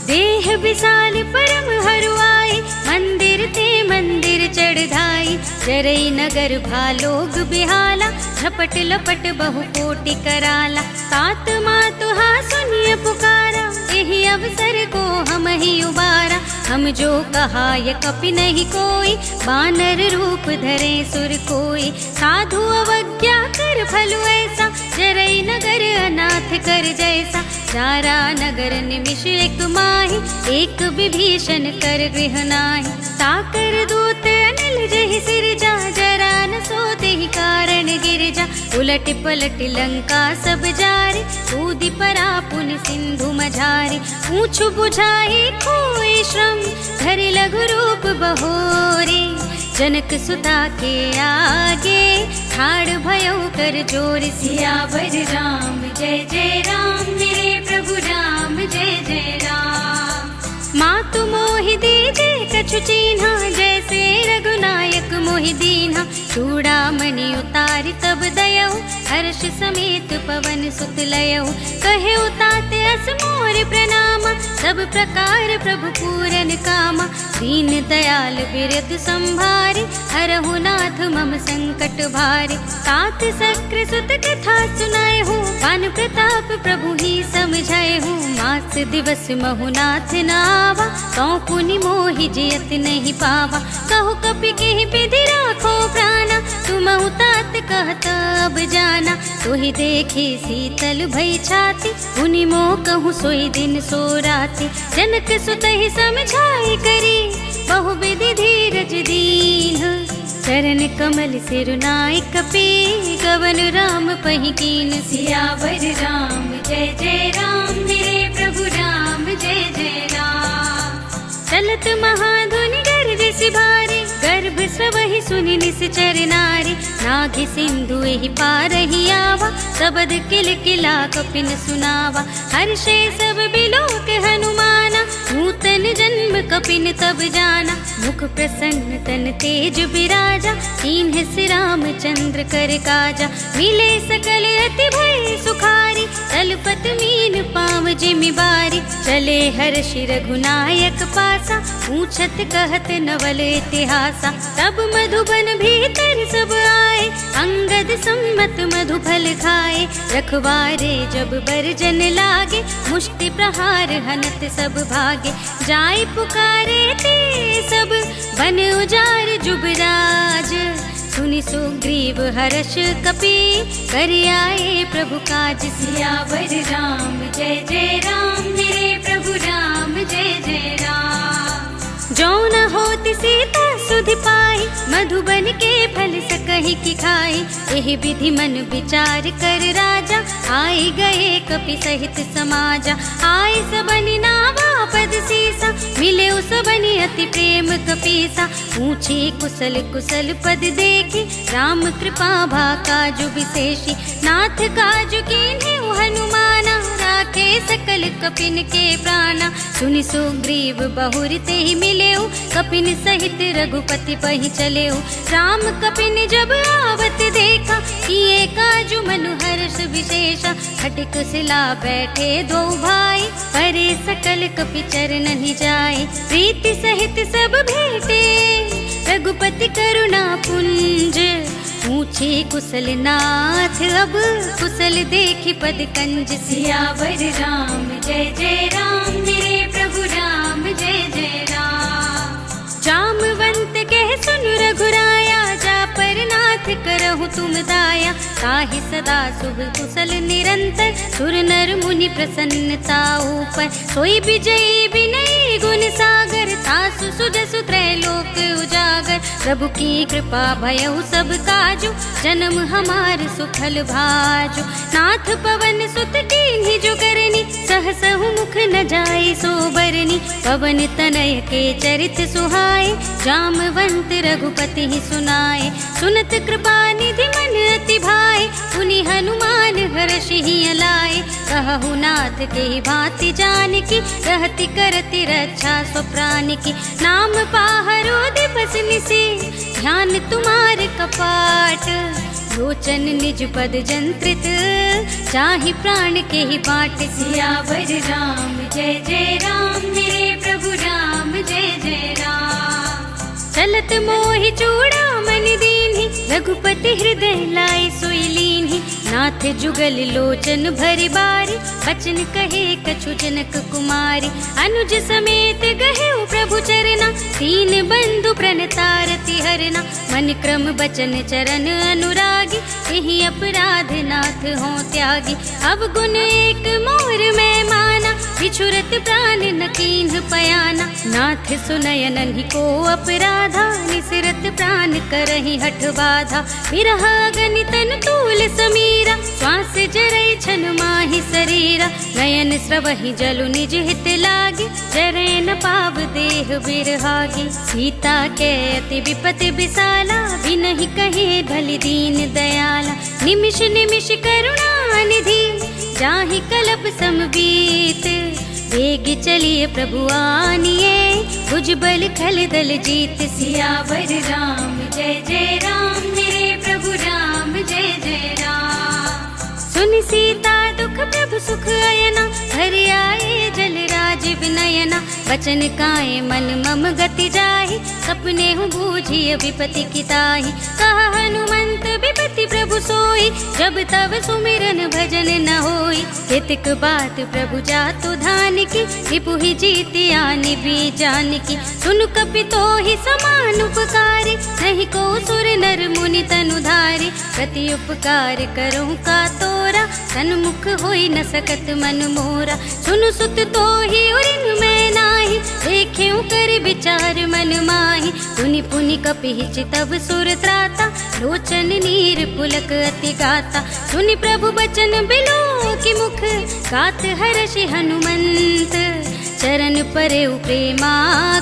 A: देह विशाल परम हरुआई, मंदिर ते मंदिर चढ़ाई। जरई नगर भालोग बिहाला, झपट लपट बहु कोटि कराला। तात मातुहा सुनिय पुकारा, यही अवसर को हम ही उबारा। हम जो कहा ये कपि नहीं कोई, बानर रूप धरे सुर कोई। साधु अवज्ञा कर फलु ऐसा, जरई नगर अनाथ कर जैसा। जारा नगर निमिष एक माही, एक विभीषण कर गृह नाही। ताकर दूत अनिल जहि सिरजा, जरा न सोते ही कारण गिरजा, उलट पलट लंका सब जारी, कूदी परा पुन सिंधु मझारी। पूछ बुझाई खोई श्रम, धरि लघु रूप बहोरी, जनक सुता के आगे ठाड़ भयो कर जोर। सियावर राम जय जय राम, मेरे प्रभु राम जय जय राम। मातु मोहि दीजे कछु चीन्हा, जैसे रघुनायक मोहि दीन्हा। चूड़ामणि उतारि तब दयऊ, हर्ष समेत पवन सुत लयऊ। कहे उताते अस मोर प्रणामा, सब प्रकार प्रभु पूरन कामा। दीन दयाल बिरद संभारे, हरहु नाथ मम संकट भारे। तात सक्र सुत कथा सुनाए हूँ, पान प्रताप प्रभु ही समझाए हूँ। मास दिवस महु नाथ नावा, तो पुनि मोहि जियत नहीं पावा। कहु कपि के विधि राखो प्राणा, तुमहु तात कहत अब जाना। तोहि देखी शीतल भई छाती, पुनि मोह कहूँ सोई दिन सो राति। जनक सुतहि समझाई करी, बहु विधि धीरज दीन। चरण कमल सिरुनाई कपि, गवन राम पहि कीन। सियावर राम जय जय राम, मेरे प्रभु राम जय जय राम। चलत महाधुनि गर्ज सिभारी, गर्भ स्रवहि सुनि निश्चर नारी। नाघि सिंधु एहि पारहि आवा, सबद किल किला कपिन सुनावा। हर्षे सब बिलोक हनुमाना, नूतन जन्म कपिन तब जाना। मुख प्रसन्न तन तेज बिराजा, कीन्ह सि रामचंद्र कर काजा। मिले सकल अति भय सुखारी, तलपत मीन पाव जिमि बारी। चले हर्षि रघुनायक पासा, पूछत कहत नवल इतिहासा। तब मधुबन भीतर सब आए, अंगद सम्मत मधु फल खाए। रखवारे जब बरजन लागे, मुष्टि प्रहार हनत सब भागे। जाय पुकारे ते सब, बन उजार जुबराज। सुनि सुग्रीव हर्ष कपि, कर आए प्रभु काज। सियावर राम जय जय राम, मेरे प्रभु राम जय जय राम। जो न होति सीता सुधि पाई, मधुबन के फल सकहि की खाई। एहि विधि मन विचार कर राजा, आई गए कपि सहित समाजा। आए सबनि नावा पद सीसा, मिले सबनि अति प्रेम कपीसा। पूछे कुशल कुशल पद देखी, राम कृपा भा काजु विशेषी। नाथ काजु कीन्हे हनुमाना, राखे सकल कपिन के प्राणा। सुनि सुग्रीव बहुर ते ही मिलेऊ, कपिन सहित रघुपति पहि चलेऊ। राम कपिन जब आवत देखा, किए काजु मनु हर्ष विशेषा। खटिक सिला बैठे दो भाई, परे सकल कपि चरणहि जाए। प्रीति सहित सब भेटे, रघुपति करुणा पुंज। पूछे कुशल नाथ अब, कुशल देखि पद कंज। सियावर राम जय जय राम, मेरे प्रभु राम जय जय राम। जामवंत कह सुन रघुराया, जा पर नाथ करहु तुम दाया। ताहि सदा शुभ कुशल निरंतर, सुर नर मुनि प्रसन्नता ऊपर। सोई विजयी विनयी गुण सागर, तासु सुजसु त्रैलोक उजागर। प्रभु की कृपा भयउ सब काजु, जन्म हमार सुफल भाजु। नाथ पवन सुत कीन्ही जो करनी, सहसहु मुख न जाय सो बरनी। पवन तनय के चरित सुहाए, जामवंत रघुपति ही सुनाए। सुनत कृपा निधि मन अति भाए, पुनि हनुमान हर्षि ही अलाए। कहु नाथ के भांति जानकी, रहति करति रक्षा स्वप्राण की। नाम पाहरो दिवस निसे, ध्यान तुम्हार कपाट। लोचन निज पद जंत्रित, चाहि प्राण के ही बाट। सियावर राम जय जय राम, मेरे प्रभु राम जय जय राम। चलत मोहि चूड़ामणि दीन्हि, रघुपति हृदय लाए सोई लीन्हि। नाथ जुगल लोचन भरि बारी, बचन कहे कछु जनक कुमारी। अनुज समेत गहेउ प्रभु चरना, तीन बंधु प्रणतारति हरना। मन क्रम बचन चरण अनुरागी, यही अपराध नाथ हो त्यागी। अब गुण एक मोर मैं माना, बिछुरत प्राण न कीन्ह पयाना। नाथ सुनयनन ही को अपराधा, निसरत प्राण करहि हठ बाधा। विरह अगनि तन तूल समीरा, श्वास जरई छन माहि शरीरा। नयन स्रवहि जलु निज हित लागे, जरै न पाव देह बिरहागे। सीता के अति विपति विसाला, बिनहि कहे भलि दीन दयाला। निमिष निमिष करुणा निधि, जाहि कलप समबीत। वेग चलिए प्रभु आनिए, भुजबल खल दल जीत। सियावर राम जय जय राम, मेरे प्रभु राम जय जय राम। सुन सीता दुख प्रभु सुख अयना, घर आए जल राजीव नयना। बचन काए मन मम गति जाहि, सपने हूँ बूझिय विपति की ताहि। कहा हनुमंत विपति प्रभु सोई, जब तब सुमिरन भजन न होई। हितक बात प्रभु जातु धान की, रिपु ही जीति आनि भी जान की। सुन कपि तो ही समान उपकारी, नहीं को सुर नर मुनि तनु धारी। प्रति उपकार करूँ का तोरा, सन्मुख होई न सकत मन मोरा। सुनु सुत तो ही उरिन मैं नाही, देखे कर विचार मन माही। पुनि पुनि कपि चितव सुर त्राता, लोचन नीर पुलक अति गाता। सुनि प्रभु बचन बिलो की मुख, गात हर्षि हनुमंत। चरण परे प्रेमा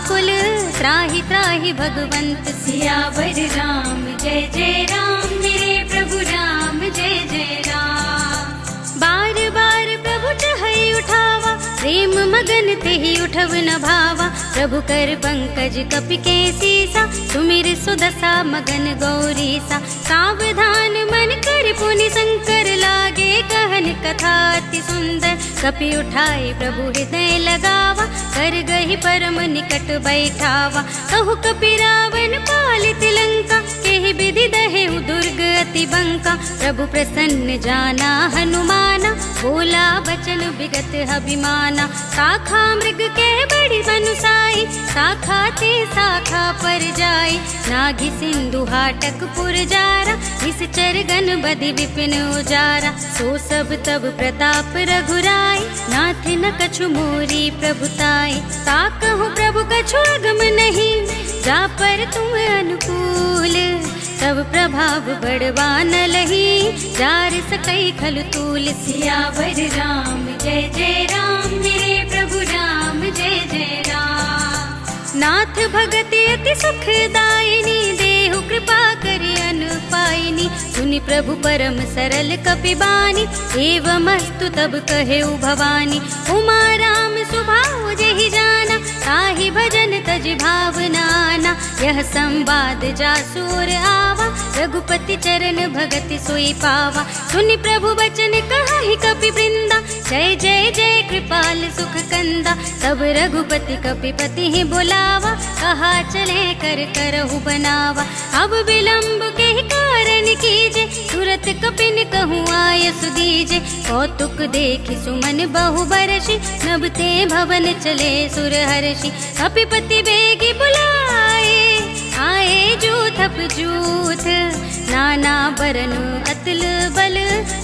A: कुल, त्राहि त्राहि भगवंत। सियावर राम जय जय राम, मेरे प्रभु राम जय जय राम। बार बार प्रभु चहई उठावा, प्रेम मगन तेहि उठव न भावा। प्रभु कर पंकज कपि के सीसा, सुमिर सुदशा मगन गौरीसा। सावधान मन कर पुनि शंकर लागे, कहन कथा अति सुंदर। कपि उठाए प्रभु हृदय लगावा, कर गहि परम निकट बैठावा। कहु कपि रावण पालित लंका, केहि विधि दहेउ दुर्ग अति बंका। प्रभु प्रसन्न जाना हनुमाना, बोला बचन विगत अभिमाना। शाखा मृग के बड़ी बनुसाई, शाखा ते शाखा पर जाई। नागी सिंधु हाटक पुर जारा, निश्चर गण बधि विपिन उजारा। सो सब तब प्रताप रघुराई, नाथ न कछु मोरी प्रभुताई। ताकहु प्रभु कछु अगम नहीं, जा पर तुम अनुकूल। तब प्रभाव बड़वान लही, जार सकई खल तूल। सियावर राम जय जय राम, मेरे प्रभु राम जय जय राम। नाथ भगति अति सुखदायिनी, देहु कृपा करि अनुपायिनी। सुनि प्रभु परम सरल कपि बानी, एवमस्तु तब कहेउ भवानी। उमा राम सुभाउ जेहि जाना, ताहि भजन तज भावनाना। यह संवाद जासुर आवा, रघुपति चरण भगति सोई पावा। सुनि प्रभु बचन कहि कपि वृंदा, जय जय जय कृपाल सुख कंदा। तब रघुपति कपिपति ही बुलावा, कहा चले कर करहु बनावा। अब विलंब के कारण कीजे, तुरत कपिन कहूँ आयस दीजे। कौतुक देखि सुमन बहु बरषि, नभते भवन चले सुर हर्षि। कपिपति बेगी बुलाए, आए जूथप जूथ। नाना बरन अतुल बल,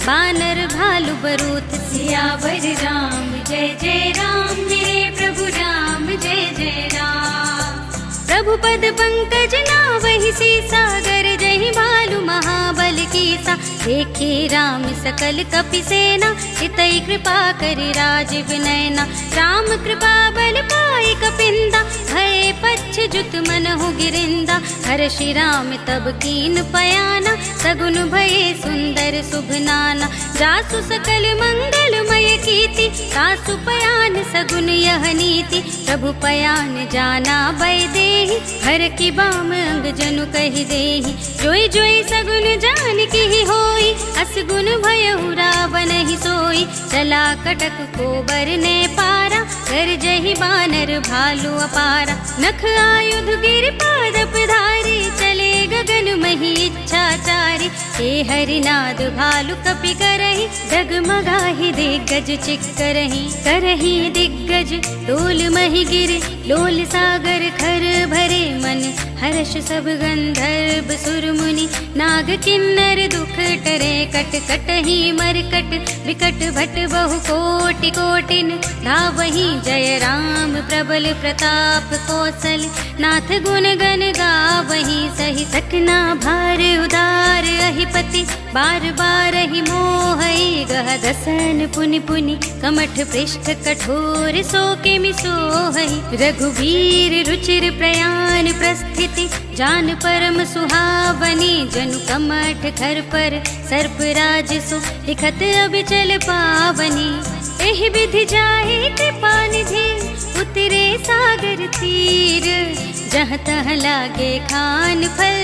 A: बानर भालु बरूथ। सियावर राम जय जय राम, मेरे प्रभु राम जय जय राम। प्रभु पद पंकज नावहि सीसा, गर जहि भालु महाबल कीसा। देखे राम सकल कपि सेना, चितई कृपा करि राजीव नयना। राम कृपा बल पाई कपिंदा, भय पच्छ जुत मनहु गिरिंदा। हर्षि राम तब कीन पयाना, सगुन भये सुंदर शुभ नाना। जासु सकल मंगलमय कीर्ति, तासु पयान सगुन यह नीति। प्रभु पयान जाना बै देहि, हर की बाम अंग जनु कहि देहि। जोई जोई सगुन जान की ही होई, असगुन भयहु रावण ही सोई। चला कटक को बरने पारा, कर जहि बानर भालु अपारा। नख आयुध गिर पादप धारी, चले गगन मही इच्छाचारी। हे हरिनाद भालु कपि करहि, डगमगाहि दिग्गज चिक्करहि। करहि दिग्गज डोल मही गिर, लोल सागर खर भरे मन, हर्ष सब गंधर्व सुर मुनि, नाग किन्नर दुख टरे, कट कटहि मरकट विकट भट बहु कोटि कोटिन, धावहि जय राम प्रबल प्रताप कौशल, नाथ गुण गण गावहि, सहि सकना भार उदार अहिपति, बार बार ही मोहई गह दसन पुनि पुनि, कमठ पृष्ठ कठोर सोके मिसोहई, रघुवीर रुचिर प्रयाण प्रस्थिति, जान परम सुहावनी, जनु कमठ खर पर सर्प राज सो, लिखत अबिचल पावनी, एहि विधि जाहि कृपा निधि, उतरे सागर तीर, जहाँ तहाँ लागे खान फल,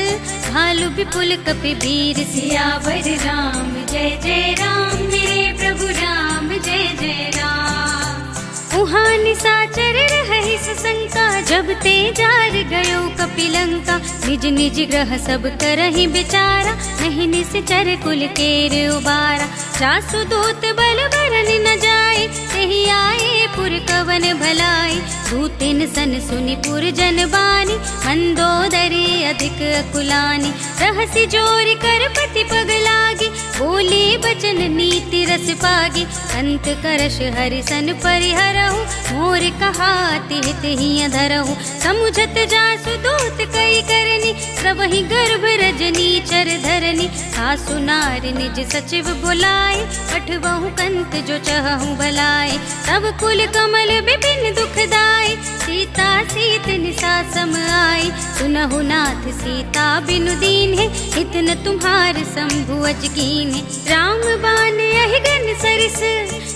A: भालु विपुल कपिवीर, सियावर राम जय जय राम, मेरे प्रभु राम जय जय राम। उहाँ निशाचर रहहि सशंका, जब ते जार गयो कपिलंका, निज निज ग्रह सब करहि बिचारा, नहीं निश्चर कुल केर उबारा, जासु दूत बल बरन न जाए, तेहि आए पुर कवन भलाई, दूतिन सन सुनि पुर जन बानी, मंदोदरी अधिक अकुलानी, रहसि जोरि कर पति पग लागी, बोली बचन नीति रस पागी, अंत करश हरिसन परिहरहु, मोर कहाति हित ही धरहु, समुझत जासु दूत कई करनी, सबहि गर्भ रजनी चर धरनी, सासु नार निज सचिव बुलाए, पठबहु कंत जो चहु भलाए, तब कुल कमल विपिन दुखदाई, सीता सीत निसा सम आई, सुनहु नाथ सीता बिनु दीन्हे, इतन तुम्हार शंभु अज कीन्हे, राम बाण अहिगन सरिस,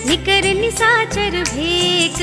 A: निकर निसाचर भेक,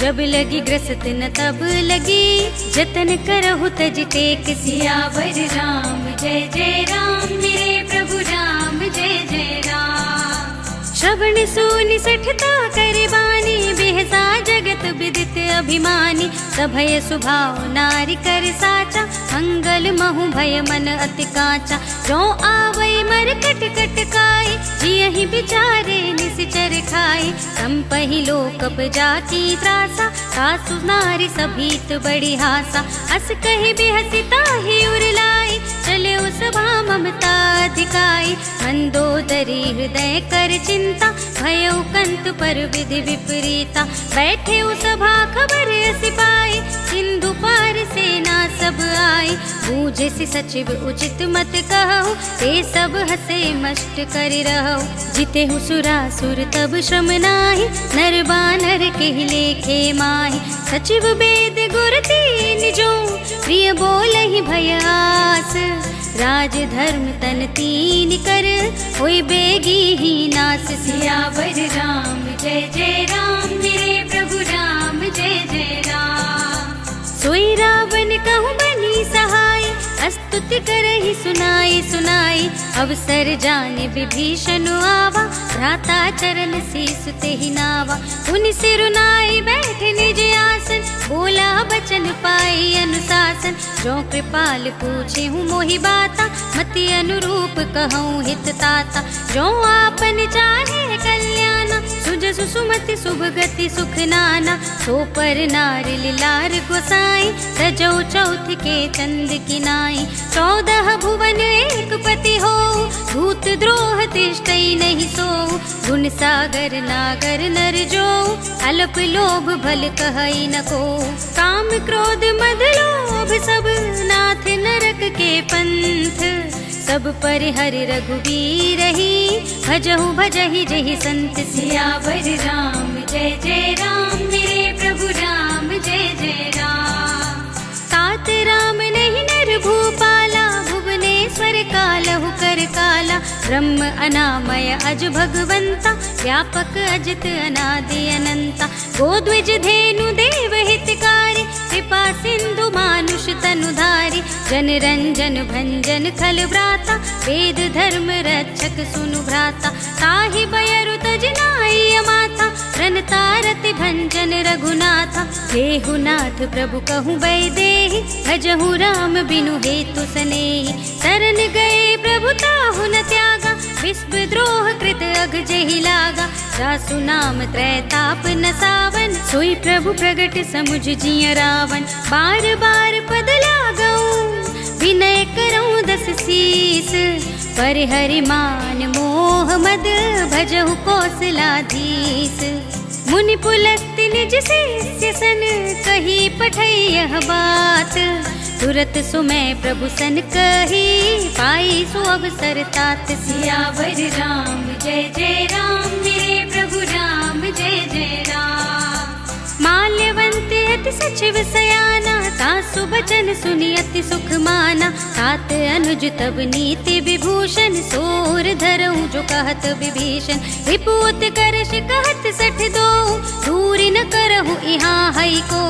A: जब लगी ग्रसत न तब लगी, जतन करहु तज टेक, सियावर राम जय जय राम, मेरे प्रभु राम जय जय राम। श्रवण सुनि सठता करे बानी, बिहसा जगत विदित अभिमानी, सभय स्वभाव नारी कर साचा, मंगल महु भय मन अति काचा, जो आवै मर कट कट काई, जियहि बिचारे निश्चर खाए, संपहि लोकप जाकी त्रासा, सासु नारी सभीत बड़ी हासा, अस कहि बिहसि ताहि उरलाई, चले सभा ममता अधिकाई, मंदोदरी हृदय कर चिंता, भयो कंत पर विधि विपरीता, बैठे सभा खबर सिपाही, सिंधु पार सेना सब आई, बूझे सि सचिव उचित मत कहु, ते सब हसे मष्ट करि रहु, जिते हु सुरासुर तब श्रम नाही, नर बानर केहि लेखे माहि, सचिव वेद गुर तीन जो, प्रिय बोलहि भय आस, राज धर्म तन तीन कर, होई बेगी ही नास, सियावर राम जय जय राम, मेरे प्रभु राम जय जय राम। सोई रावण कहूँ बनी सहाय, स्तुति करहि सुनाई सुनाई, अवसर जाने विभीषण आवा, भ्राता चरण शीस तेहि नावा, उन सिरुनाई बैठ निज आसन, बोला बचन पाई अनुशासन, जो कृपाल पूछे हूँ मोहि बाता, मति अनुरूप कहूँ हित ताता, जो आपन चाहे कल्याणा, सुजसु सुमति शुभ गति सुख नाना, सो पर नार लिलार गोसाई, सजौ चौथ के चंद की नाई, 14 भुवन एक पति हो, भूत द्रोह तिष्ठई नहीं सो, गुण सागर नागर नर जो, अल्प लोभ भल कहई न को, काम क्रोध मद लोभ सब नाथ नरक के पंथ, सब पर हरि रघुवीर ही, भजहु भजहि जहि संत, सियावर राम जय जय राम, मेरे प्रभु राम जय जय राम। सात राम नहीं नर भूपाला, भुवनेश्वर कालहु कर काला, ब्रह्म अनामय अज भगवंता, व्यापक अजित अनादि अनंता, गोद्विज धेनु देव हितकारी, कृपा सिंधु मानुष तनुधारी, जन रंजन भंजन खल भ्राता, वेद धर्म रक्षक सुनु भ्राता, ताहि बयरु तज नाई माथा, प्रणतारत भंजन रघुनाथा, देहुनाथ प्रभु कहूँ वैदेही, भजहु राम बिनु हेतु सनेही, शरण गए प्रभु ताहु न त्यागा, विश्वद्रोह कृत अघ जेहि लागा, जासु नाम त्रैताप न सावन, सोई प्रभु प्रगट समुझ जिय रावण। बार बार पद लागऊं विनय करऊं दस शीस, पर हरि मान मोह मद भजहु कौशलाधीश। मुनि पुलस्त्य निज शिष्य सन, कही पठई यह बात, तुरत सुमय प्रभु सन कही, पाई सो अवसर तात। सियावर राम जय जय राम, मेरे प्रभु राम जय जय राम। माल्यवंत अति सचिव सयाना, तासु बचन सुनि अति सुख माना। तात अनुज तब नीति विभूषण, सोर धरऊं जो कहत विभीषण। रिपुत करश कहत सठ दो, दूरि न करहु इहाँ हई को।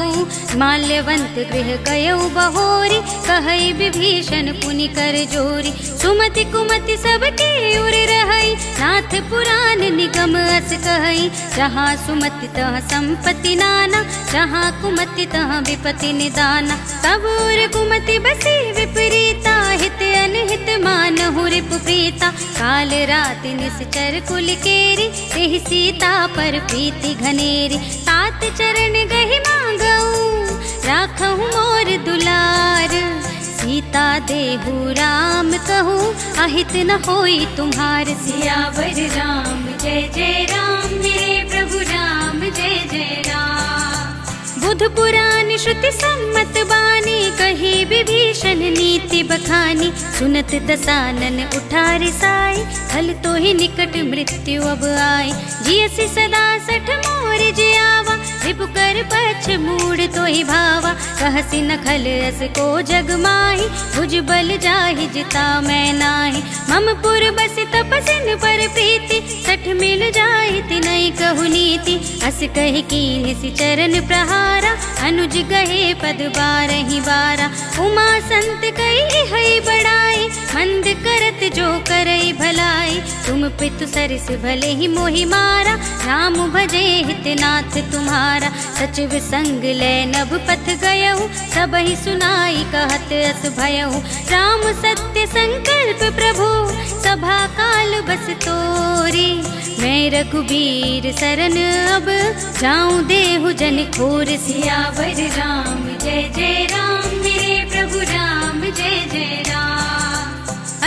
A: माल्यवंत गृह गयऊ बहोरी, कहई विभीषण पुनि कर जोरी। सुमति कुमति सबके उर रहई, नाथ पुराण निगम अस कहई। जहाँ सुमति तहाँ संपत्ति नाना, जहाँ कुमति तहाँ विपत्ति निदाना। तब उर कुमति बसी विपरीता, हित अनहित मानहु रिपु प्रीता। काल राति निश्चर कुल केरी, तेहि सीता पर प्रीति घनेरी। तात चरण गहि मांगऊं, राखहु मोर दुलार। सीता देहु राम कहूँ, अहित न होई तुम्हार। सियावर राम जय जय राम, मेरे प्रभु राम जय जय राम। बुध पुराण श्रुति सम्मत बानी, कही विभीषण नीति बखानी। सुनत दसानन उठारि साई, हल तो ही निकट मृत्यु अब आई। जियसि सदा सठ मोर जियावा, रिपु कर पछ मूड तो ही भावा। कहसि न खल अस को जग माही, भुज बल जाहि जिता मैं नाही। मम पुर बस तपसिन पर प्रीति, सठ मिल जाहि तिनहि कहु नीति। अस कहि कीन्हि चरण प्रहारा, अनुज गहे पद बारहि बारा। उमा संत कही हई बड़ाई, मंद करत जो करई भलाई। तुम पितु सरस भले ही मोहि मारा, राम भजे हितनाथ तुम्हारा। सचिव संग ले नभ पथ गयहु, सबहि सुनाई कहत अस भयहु। राम सत्य संकल्प प्रभु, सभा काल बस तोरी। मैं रघुबीर सरन अब, जाऊं देहु जन खोर। सियावर राम जय जय राम, मेरे प्रभु राम जय जय राम।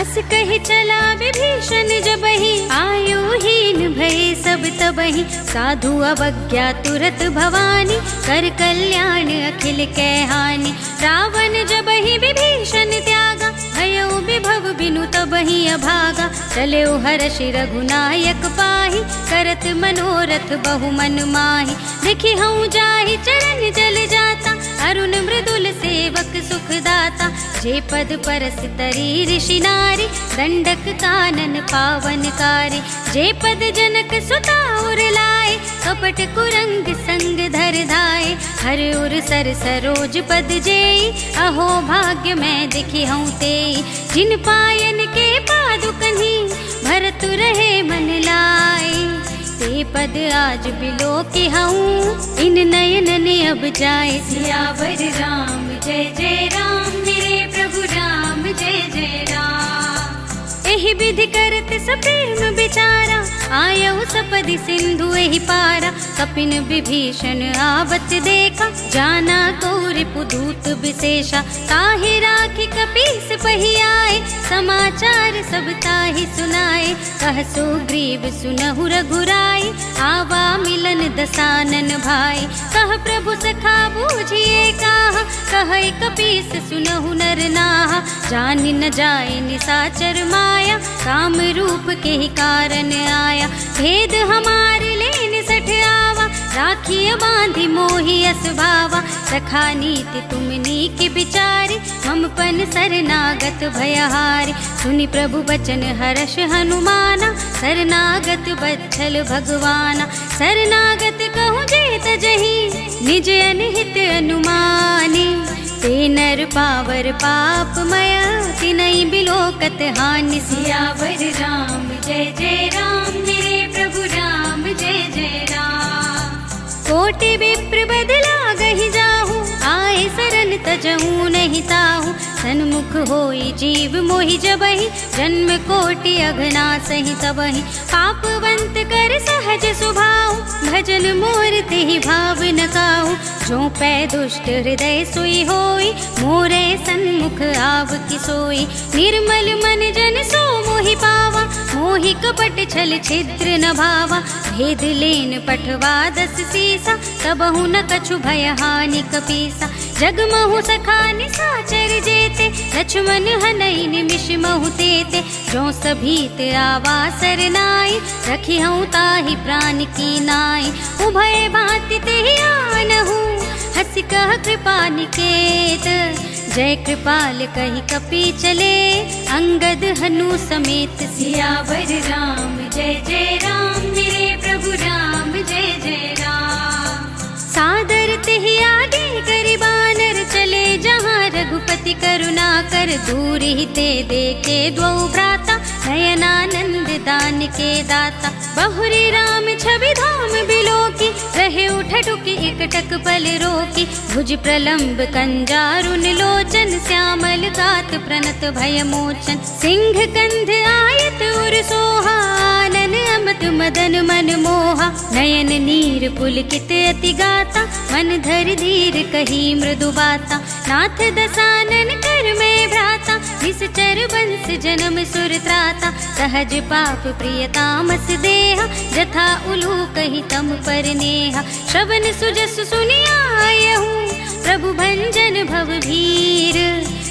A: अस कहि चला विभीषण जबहि, आयुहीन भये सब तबहि। साधु अवज्ञा तुरत भवानी, कर कल्याण अखिल कै हानि। रावण जबहि विभीषण त्यागा, भयउ विभव बिनु तबहि अभागा। चलेउ हर्षि रघुनायक पाहि, करत मनोरथ बहु मन माहि। देखि हऊँ जाहि चरण जल जाता, अरुण मृदुल सेवक सुख दाता। जे पद परस तरी ऋषि नारी, दंडक कानन पावनकारी। जे पद जनक सुता उर लाए, कपट कुरंग संग धर धाए। हर उर सर सरोज पद जेई, अहो भाग्य मैं देखी हूँ तेई। जिन पायन के पादुकन्हि, भरतु रहे मन लाई। ते पद आज बिलो की हूँ, इन नयन ने अब जाए। सियावर राम जय जय राम, मेरे प्रभु राम जय जय राम। एहि विधि करत सप्रेम विचारा, आयऊ सपदि सिंधु एहि पारा। कपिन विभीषण आवत देखा, जाना कौरिपु दूत विशेषा। ताहि राखी कपीस पहि आए, समाचार सब ताहि सुनाए। कह सुग्रीव सुनहु रघुराई, आवा मिलन दसानन भाई। कह प्रभु सखा बूझिए काहा, कहै कपीस सुनहु नर नाहा। जान न जाए निसाचर माया, काम रूप के ही कारण आया। भेद हमार लेन सठ आवा, राखिय बांधि मोहि अस भावा। सखा नीति तुम नीक विचारी, मम पन शरणागत भयहारी। सुनि प्रभु बचन हर्ष हनुमाना, शरणागत बच्छल भगवाना। शरणागत कहूँ जेत जही, निज अनहित अनुमानी। ते नर पावर पापमय, तिनहि बिलोकत हानि। सियावर राम जय जय राम, मेरे प्रभु राम जय जय राम। कोटि विप्र बदला गहि जाहू, आए सरन तजहू नहीं ताहू। सन्मुख होई जीव मोहि जबहि, जन्म कोटि अघना सहि तबहि। पापवंत कर सहज स्वभाव, भजन मोर तेहि भाव न काहू। जो पै दुष्ट हृदय सोई होई, मोरे सन्मुख आव की सोई। निर्मल मन जन सो मोहि पावा, मोहि कपट छल छिद्र न भावा। भेद लेन पठवा 10 सीसा, तबहु न कछु भय हानि कपीसा। जगमहु सखा निसाचर जेते, लक्ष्मण हनई निमिष महु तेते। जो सभीत आवा सरनाई, रखी हूँ ताहि प्राण की नाई। उभय भांति तेहि आनहु, हंसि कह कृपा निकेत। जय कृपाल कहि कपि चले, अंगद हनु समेत। सियावर राम जय जय राम, मेरे प्रभु राम जय जय राम। सादर तेहि आगे करि बानर चले, जहाँ रघुपति करुणा कर। दूर ही ते देखे द्वौ भ्राता, नयनानंद दान के दाता। बहुरी राम छवि धाम बिलोकी, रहे उठटुकी एकटक पल रोकी। भुज प्रलंब कंजारुन लोचन, श्यामल गात प्रणत भय मोचन। सिंह कंध आयत उर सोहा, आनन अमत मदन मन मोहा। नयन नीर पुलकित अति गाता, मन धर धीर कही मृदु बाता। नाथ दसानन कर में भ्राता, निश्चर बंस जन्म सुर त्राता। सहज पाप प्रिय तामस देहा, जथा उलूक ही तम पर नेहा। श्रवण सुजस सुनियायहु, प्रभु भंजन भव भीर।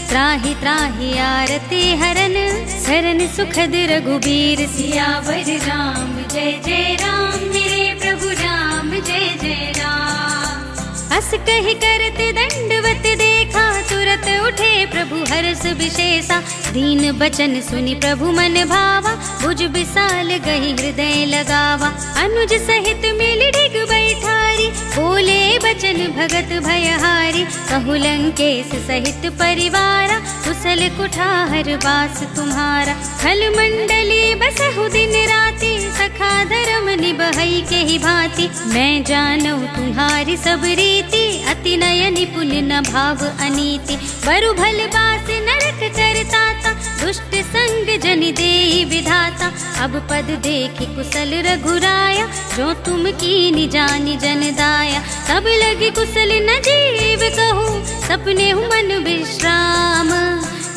A: त्राहि त्राहि आरती हरन, शरण सुखद रघुबीर। सियावर राम जय जय राम, मेरे प्रभु राम जय जय राम। अस कहि करत दंडवत देखा, तुरत उठे प्रभु हर्ष विशेषा। दीन बचन सुनि प्रभु मन भावा, भुज विशाल गहि हृदय लगावा। अनुज सहित मिल डिग बैठारी, बोले बचन भगत भयहारी। कहु लंकेश सहित परिवारा, कुशल कुठार बास तुम्हारा। खल मंडली बसहु दिन राति, सखा धर्म निबहई के ही भांति। मैं जानऊ तुम्हारी सब रीति, अति नय निपुण न भाव अनीति। बरु भल बास नरक करताता, दुष्ट संग जन देहि विधाता। अब पद देखि कुशल रघुराया, जो तुम कीनि जानि जन दाया। तब लगी कुशल न जीव कहूँ, सपने हूँ मन विश्राम।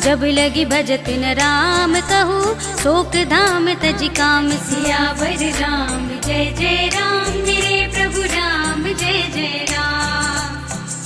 A: जब लगी भजत न राम कहूँ, शोक धाम तजि काम। सियावर राम जय जय राम, मेरे प्रभु राम जय जय राम।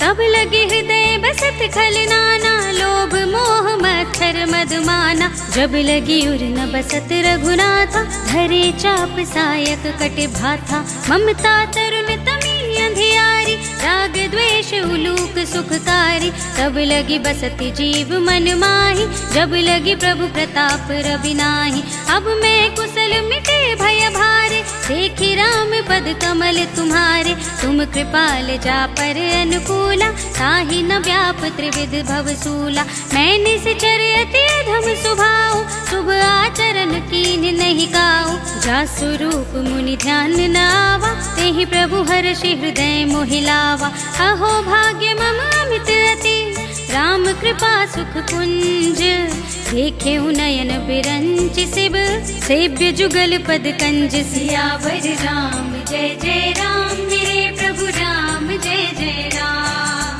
A: तब लगे हृदय बसत खल नाना, लोभ मोह मच्छर मद माना। जब लगी उर न बसत रघुनाथा, धरे चाप सायक कट भाथा। ममता तरुण तमी अंधियारी, राग द्वेष उलूक सुखकारी। तब लगी बसति जीव मन माही, जब लगी प्रभु प्रताप रवि नाही। अब मैं कुशल मिटे भय भारे, देखी राम पद कमल तुम्हारे। तुम कृपाल जा पर अनुकूला, ताहि न व्याप त्रिविध भवसूला। मैंने से अति अधम सुभाव, शुभ आचरण कीन नहीं गाओ। जा स्वरूप मुनि ध्यान न आवा, तेहि प्रभु हर्षि हृदय मोहिलावा। अहो भाग्य मम अमित अति, राम कृपा सुख कुंज। देखे नयन बिरंच शिव, सेव्य जुगल पद कंज। सियावर राम जय जय राम, मेरे प्रभु राम जय जय राम।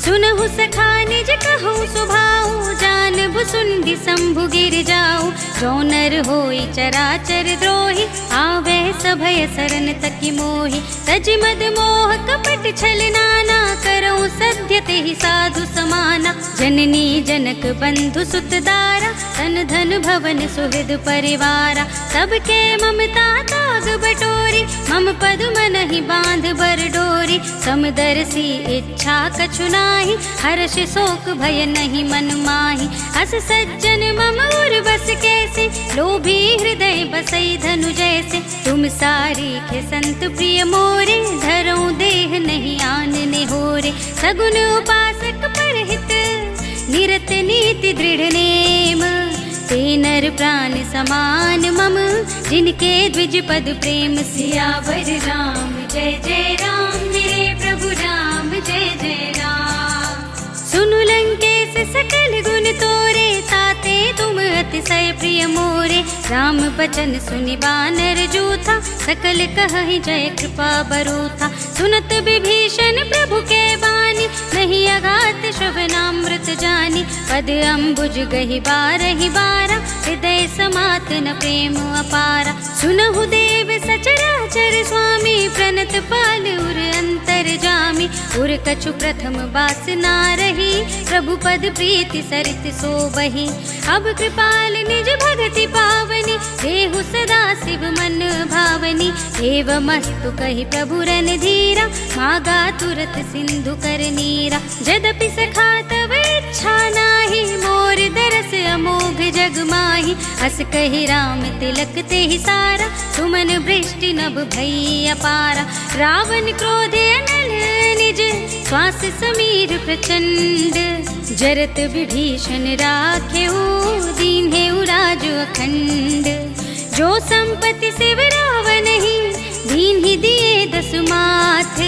A: सुनहु सखा निज कहूँ सुभाऊ, जानबु सुंदि शंभु गिर जाऊ। जो नर होई चराचर द्रोही, आवे सभय शरण तकि मोहि। तज मद मोह कपट छल नाना, करऊँ सध्य तेहि साधु समाना। जननी जनक बंधु सुत दारा, तन धन भवन सुहृद परिवारा। सबके ममता ताग बटोरी, मम पद मनहि बांध बर डोरी। समदर्शी इच्छा कछु नाही, हर्ष शोक भय नहीं मन माही। अस सज्जन मम उर बस कैसे, लोभी हृदय बसई धनु जैसे। तुम सारीखे संत प्रिय मोरे, धरऊँ देह नहीं आनने होरे। सगुन उपासक परहित, निरत नीति दृढ़ नेम। ते नर प्राण समान मम, जिनके द्विज पद प्रेम। सियावर राम जय जय राम, मेरे प्रभु राम जय जय राम। सुनु लंकेश सकल गुण तोरे, ताते तुम अतिशय प्रिय मोरे। राम बचन सुनि बानर जूथा, सकल कहहि जय कृपा बरूथा। सुनत विभीषण प्रभु के बानी, नहीं अघात श्रवणामृत जानी। पद अम्बुज गहि बारहि बारा, हृदय समातन प्रेम अपारा। सुनहु देव सचराचर स्वामी, प्रणत पाल उर अंतर जामी। उर कछु प्रथम बास ना रही, प्रभु पद प्रीति सरित सोबहि। अब कृपाल निज भगति पावनी, देहु सदा शिव मन भावनी। एवमस्तु कहि प्रभु रणधीरा, मागा तुरत सिंधु कर नीरा। जदपि सखा तव इच्छा नाही, मोर दरस अमोघ जग माही। अस कहि राम तिलक तेहि सारा, सुमन वृष्टि नभ भई अपारा। रावण क्रोधे अनल निज, श्वास समीर प्रचंड। जरत विभीषण राखेउ, दीन्हेउ राज अखंड। जो संपत्ति शिव रावण ही, दीन्हि दिए दस माथ।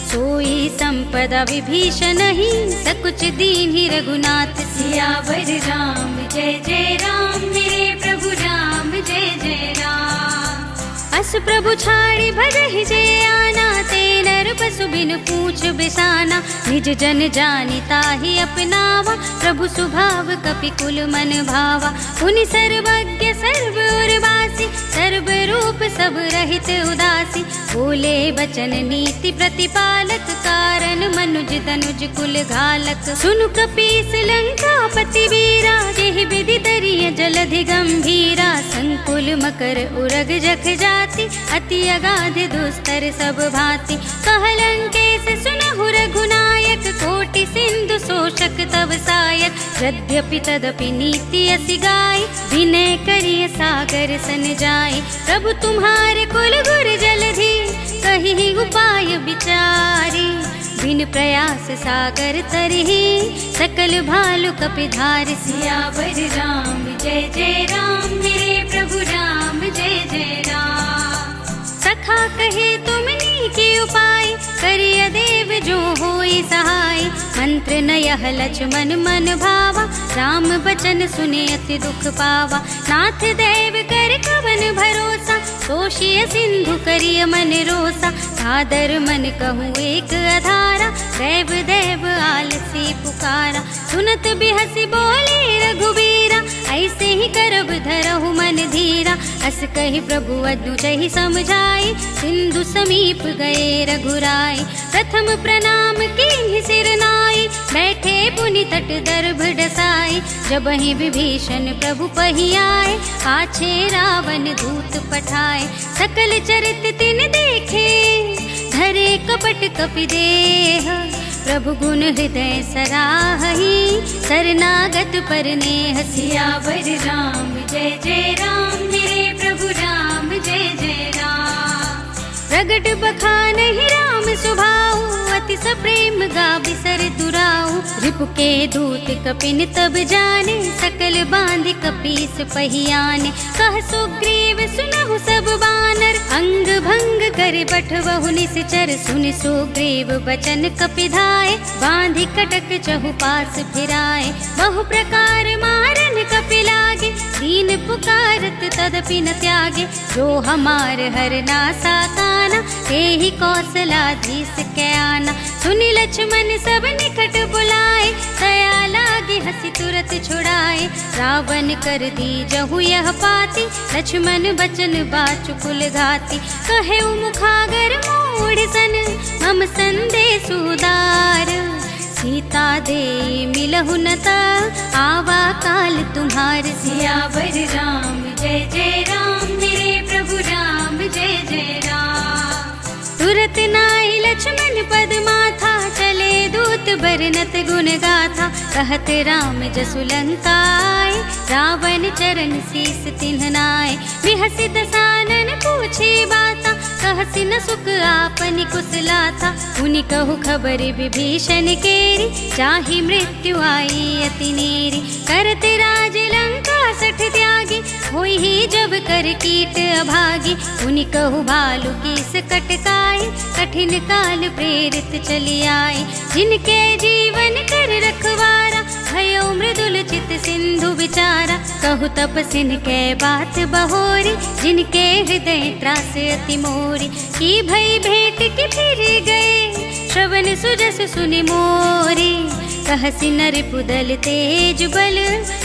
A: सोई संपदा विभीषण ही, सकुच दीन्हि रघुनाथ। सियावर राम जय जय राम, मेरे प्रभु राम जय जय राम। अस प्रभु छाड़ी भजहि जय आना, ते नर पशु बिन पूछ बिसाना। निज जन जानि ताहि अपनावा, प्रभु स्वभाव कपि कुल मन भावा। पुनि सर्वज्ञ सर्व उर्वासी, सर्व रूप सब रहित उदासी। बोले बचन नीति प्रतिपालक, कारण मनुज तनुज कुल घालक। सुनु कपीस लंकापति वीरा, जेहि विधि तरिय जलधि गंभीरा। संकुल मकर उरग जख जाति, अति अगाध दुस्तर सब भांति। कहलंकेश सुनहु रघुनायक, कोटि सिंधु शोषक तव सायक। यद्यपि तदपि नीति असि गाय, विनय करिय सागर सन जाय। प्रभु तुम्हारे कुल गुर जलधि, कहि उपाय विचारी। बिन प्रयास सागर तरहि, सकल भालु कपिधार। सियावर राम जय जय राम, मेरे प्रभु राम जय जय राम। सखा कहे तुमनी के उपाय, करिय देव जो होई सहाय। मंत्र नयह लक्ष्मण मन भावा, राम बचन सुने अति दुख पावा। नाथ देव कर कवन भरोसा, तोषिय सिंधु करिय मन रोसा। सादर मन कहूँ एक अधारा, देव देव आलसी पुकारा। सुनत बिहसी बोले रघुबीरा, ऐसे ही करब धरहु मन धीरा। अस कहि प्रभु अद्भुत समझाई, सिंधु समीप गए रघुराई। प्रथम प्रणाम कीन्हि सिर नाई, बैठे पुनि तट दर्भ डसाई। जबहि विभीषण प्रभु पहि आए, पाछे रावण दूत पठाए। सकल चरित तिन देखे, धरे कपट कपि देह। प्रभु गुण हृदय सराहहि, शरणागत पर नेह। सियावर राम जय जय राम, मेरे प्रभु राम जय जय राम। प्रगट बखानहि राम सुभाऊ, अति सप्रेम गावि सर दुराऊ। रिपु के दूत कपिन तब जाने, सकल बांधि कपीस पहियाने। कह सुग्रीव सुनहु सब बानर, अंग भंग कर बठवहु निश्चर। सुनि सुग्रीव बचन कपिधाय, बांधि कटक चहु पास फिराए। बहु प्रकार मारन कपि लागे, दीन पुकारत तदपि न त्यागे। जो हमार हर नासा काना, तेहि कौशलाधीश के आना। सुनि लक्ष्मण सब निकट बुलाए, दया लागी हंसी तुरत छुड़ाए। रावण कर दी जहु यह पाती, लक्ष्मण बचन बाचु कुल घाती। कहे मुखागर मूढ़ सन, मम संदेश उदार। सीता दे मिलहु न ता, आवा काल तुम्हार। सियावर राम जय जय राम, मेरे प्रभु राम जय जय राम। तुरत नाहि लक्ष्मण पद माथा, चले दूत बरनत गुण गाथा। कहत राम जसु लंका आए, रावण चरण शीस तिन्ह नाय। बिहसि दसानन पूछे बाता, कहसि न सुख आपनि कुशलाथा। उनि कहु खबर विभीषण केरी, चाहि मृत्यु आई अति नेरी। करत राज लंका सठ त्यागी, होई ही जब कर कीट अभागी। उनि कहु भालु कीस कटकाई, कठिन काल प्रेरित चली आए। जिनके जीवन कर रखवारा, भयो मृदुल चित सिंधु विचारा। कहु तपसिन कै बात बहोरी, जिनके हृदय त्रास अति मोरी। की भई भेंट की फिर गए, श्रवण सुजस सुनि मोरी। कहसि नर पुदल तेज बल,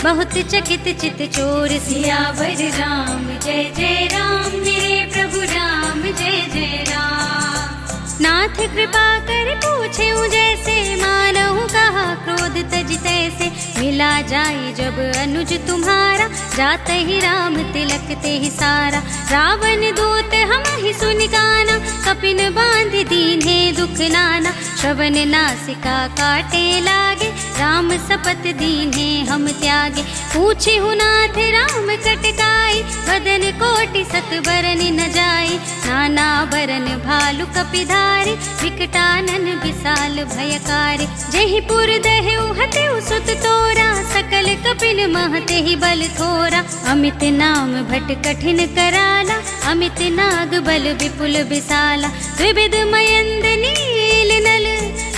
A: बहुत चकित चित चोर। सियावर राम जय जय राम, मेरे प्रभु राम जय जय राम। नाथ कृपा कर पूछे जैसे, मानहु कहा क्रोध तज तैसे। मिला जाई जब अनुज तुम्हारा, जाते ही राम तिलक ते ही सारा। रावण दूत हम ही सुनि काना, कपिन बांध दीन्हे दुख नाना। श्रवण नासिका काटे लागे, राम सपत दीन्हे हम त्यागे। पूछे नाथ राम कटकाई, बदन कोटि सत बरन न जाई। नाना बरन भालु कपिधारी, विकटानन विशाल भयकारी। जहि पुर दहेउ हतेउ सुत तोरा, सकल कपिन महते ही बल थोरा। अमित नाम भट कठिन कराला, अमित नाग बल विपुल विशाला। द्विविध मयंद नील नल,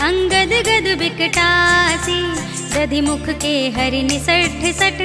A: अंगद गद विकटासी। दधि मुख के हरि निसठ सठ,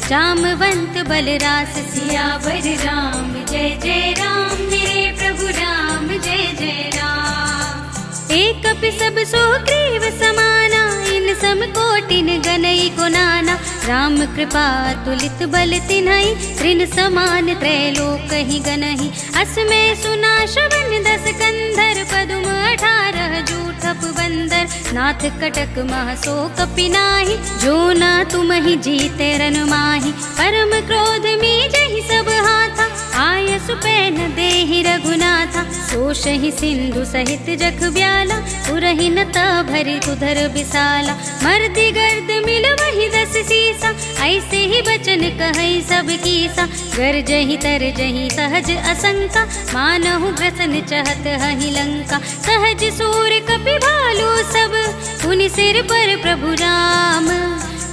A: जामवंत बल रास। सियावर राम जय जय राम, मेरे प्रभु राम जय जय राम। एक कपि सब सो ग्रीव समाना, इन सम कोटिन गनई को नाना। राम कृपा तुलित बल तिन्हई, त्रिन समान त्रैलोक ही गनहि। अस में सुना श्रवण 10 कंधर, पदुम 18 जूठप बंदर। नाथ कटक मह सो कपि नाही, जो ना तुम ही जीते रन माही। परम क्रोध में जहि सब हाथा, आय सुपैन देहि रघुनाथा। सोषहि सिंधु सहित जख ब्याला, उरहि नता भरि उधर विशाला। मर्दि गर्द मिल वही 10 सीसा, ऐसे ही बचन कहई सब कीसा। गरजहि तरजहि सहज असंका, मानहु ग्रसन चहत हहि लंका। सहज सूर कपि भालु सब, पुनि सिर पर प्रभु राम।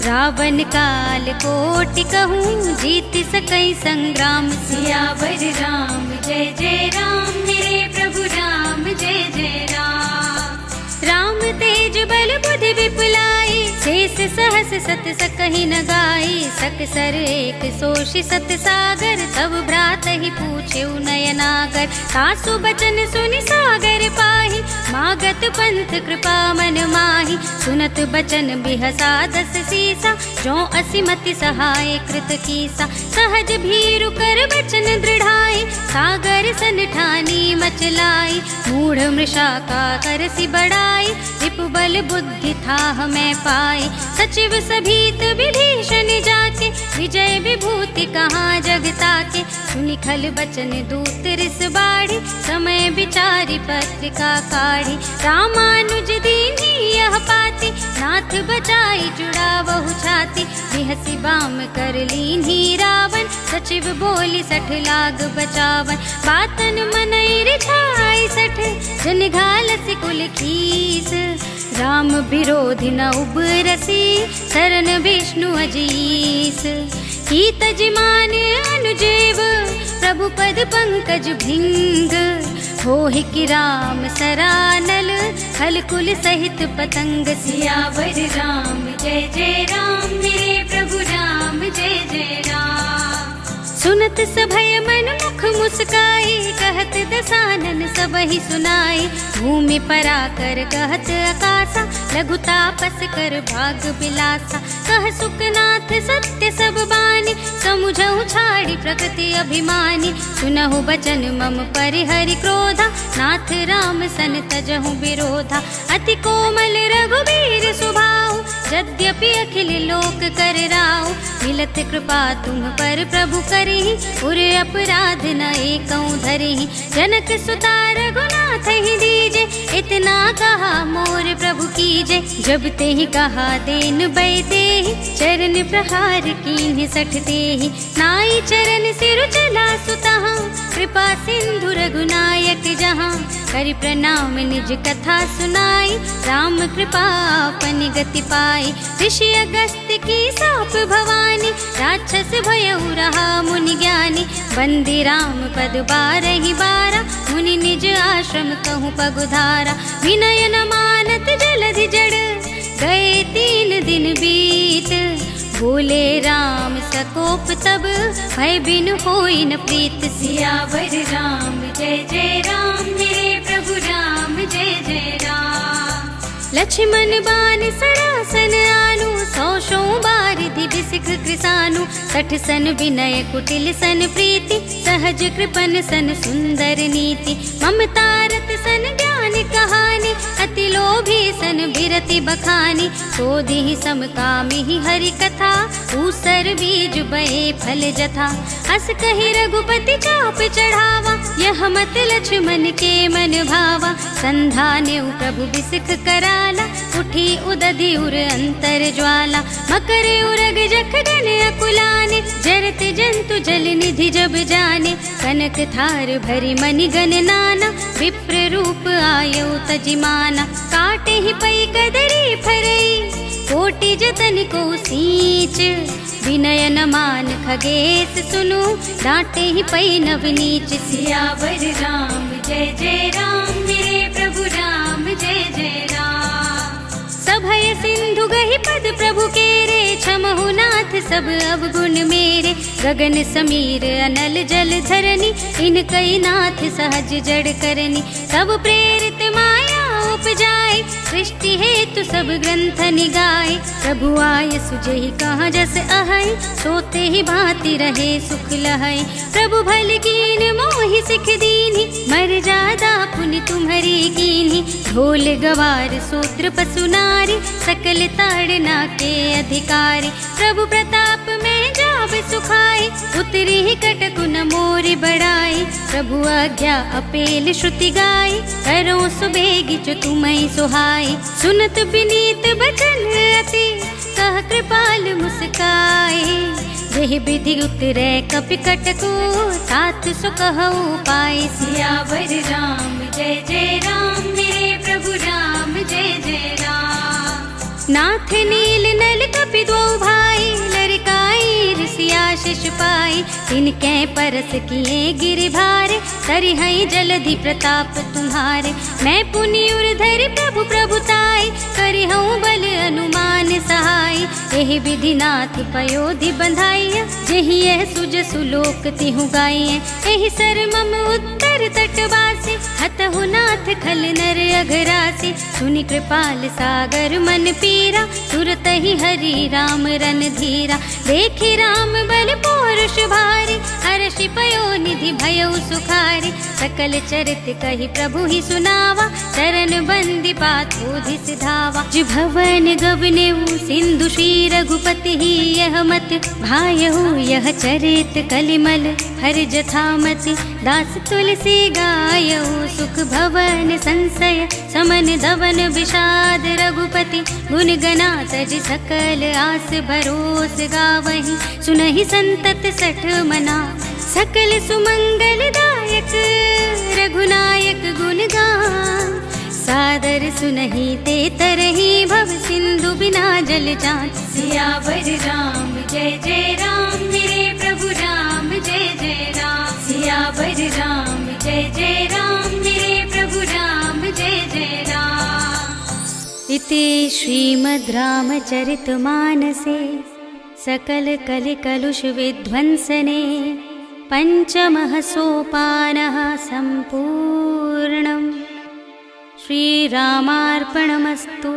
A: रावण काल कोटि कहूँ, जीत सकई संग्राम। सियावर राम जय जय राम, मेरे प्रभु राम जय जय राम। राम तेज बल बुद्धि विपुलाई, शेष सहस सत सकहि न गाई। सकसर एक सोषि सत सागर, तब भ्रात ही पूछे नयनागर। सासु बचन सुनि सागर पाहि, मागत पंथ कृपा मन माहि। सुनत बचन बिहसा 10 सीसा, जो असिमति सहाय कृत कीसा। सहज भीरु कर बचन दृढ़ाई, सागर सन ठानी मचलाई। मूढ़ मृषा का करसि बढ़ाई, रिपु बल बुद्धि था मैं पाई। सचिव सभीत विभीषण जाके, विजय विभूति कहाँ जगता के। सुनि खल बचन दूत रिस बाढ़ी, समय विचारी पत्रिका काढ़ी। रामानुज दीन्ही यह पाती, नाथ बचाई जुड़ा बहु छाती। बिहसी बाम कर लीन्ही रावण, सचिव बोली 60 लाग बचावन। बातन मनई रिझाई 60, जन घालसी कुल खीस। राम विरोधी न उबरसी, शरण विष्णु अजीस। की तजमान अनुजेव, प्रभु पद पंकज भिंग। होहि कि राम सरानल, खल कुल सहित पतंग। सियावर राम जय जय राम, मेरे प्रभु राम जय जय राम। सुनत सभय मन मुख मुस्काई, कहत दसानन सबहि सुनाई। भूमि पराकर कहत आकाशा, लघु तापस कर भाग बिलासा। कह सुखनाथ सत्य सब बानी, समुझहु छाड़ी प्रकृति अभिमानी। सुनहु बचन मम परिहरि क्रोधा, नाथ राम सन तजहु विरोधा। अति कोमल रघुबीर सुभाऊ, यद्यपि अखिल लोक कर राऊ। मिलत कृपा तुम पर प्रभु करहि, उर अपराध न एकऊं धरहि। जनक सुता रघुनाथ ही दीजे, इतना कहा मोर प्रभु कीजे। जब ते ही कहा देन बैते, चरण प्रहार कीन्ह 60 तेहि। नाई चरण सिर चला सुतहा, कृपा सिंधु रघुनायक जहाँ। करि प्रणाम निज कथा सुनाई, राम कृपा अपनी गति पाई। ऋषि अगस्त की साप भवानी, राक्षस भयउ रहा मुनि ज्ञानी। बंदी राम पद 12 बारा, मुनि निज आश्रम कहूँ पगुधारा। विनय न मानत जलधि जड़, गए 3 दिन बीत। बोले राम सकोप तब, भय बिन होई न प्रीत।
B: सियावर राम जय जय राम, मेरे प्रभु राम जय जय राम।
A: लक्ष्मण बान सरासन आनु, 100 बारिधि बिसिख कृसानु। 60 सन विनय कुटिल सन प्रीति, सहज कृपन सन सुंदर नीति। ममता रत सन ज्ञान कहानी, अति लोभी सन बिरति बखानी। क्रोधि समकामी हरि कथा, ऊसर बीज बहे फल जथा। अस कहि रघुपति चाप चढ़ावा, यह मत लक्ष्मण के मन भावा। संधान्यु प्रभु बिसिख कराला, उठी उदधि उर अंतर ज्वाला। मकर उरग जख गन अकुलाने, जरत जंतु जल निधि जब जाने। कनक थार भरी मनि गन नाना, विप्र रूप आयो तजिमाना। काटे ही पई कदरी फरई, कोटि जतन को सींच। विनय न मान खगेश सुनु, डांटे ही पई नवनीच।
B: सियावर राम जय जय राम, मेरे प्रभु राम जय जय राम।
A: सभय सिंधु गहि पद प्रभु केरे, क्षमहु नाथ सब अवगुण मेरे। गगन समीर अनल जल धरनी, इनकई नाथ सहज जड़ करनी। सब प्रेरित माया उपजाए, सृष्टि हेतु सब ग्रंथ निगाए। प्रभु आय सुजहि कहाँ जस अहै, सोते ही भांति रहे सुख लहै। प्रभु भल कीन मोहि सिख दीन्हि, मर जादा पुनि तुम्हरी कीन्हि। ढोल गवार सूत्र पशु नारी, सकल ताड़ना के अधिकारी। प्रभु प्रताप में जाब सुखाए, उतरी ही कटकु न मोरि बढ़ाई। प्रभु आज्ञा अपेल श्रुति गाई, करो सुबेगी जो तुम्हें सुहाई। सुनत विनीत बचन अति, कह कृपाल मुस्काए। जेहि विधि उतरै कपि कटकु, तात सो कहु पाए।
B: सियावर राम जय जय राम, मेरे प्रभु राम जय जय राम।
A: नाथ नील नल कपि दो भाई, लड़काई ऋषिया शिष पाई। तिनके परस किए गिरि भारे, तरिहै जलधि प्रताप तुम्हारे। मैं पुनि उर्धर प्रभु प्रभुताई, करिहऊँ बल अनुमान सहाय। एहि विधि नाथ पयोधि बंधाइय, जेहि यह सुज सुलोक तिहु गाइय। एहि सर मम उत्तर तटवासी, हतहु नाथ खल नर अघरासी। सुनि कृपाल सागर मन पीरा, तुरत ही हरि राम रन धीरा। देखि राम बल पौरुष भारी, हर्षि पयो निधि भयउ सुखारी। सकल चरित कहि प्रभु ही सुनावा, चरण बंदी पाथोधि सिधावा। जिभवन गवनेउ सिंधु श्री रघुपति ही, यह मत भायहु यह चरित कलिमल। हर जथामति दास तुलसी गायहु, सुख भवन संशय समन दवन विषाद। रघुपति गुण गना तज सकल आस भरोस गावहि। सुनहि संतत सठ मना, सकल सुमंगल दायक। रघुनायक गुण गान, सादर सुनहि ते तरहि। भव सिंधु बिना जल जान।
B: सियावर राम जय जय राम, मेरे प्रभु राम जय जय राम। सियावर राम जय जय राम, मेरे प्रभु राम जय जय राम।
A: इति श्रीमद् रामचरितमानसे सकल कलि कलुष विध्वंसने, पंचमः सोपानः सम्पूर्णम्। श्रीरामार्पणमस्तु।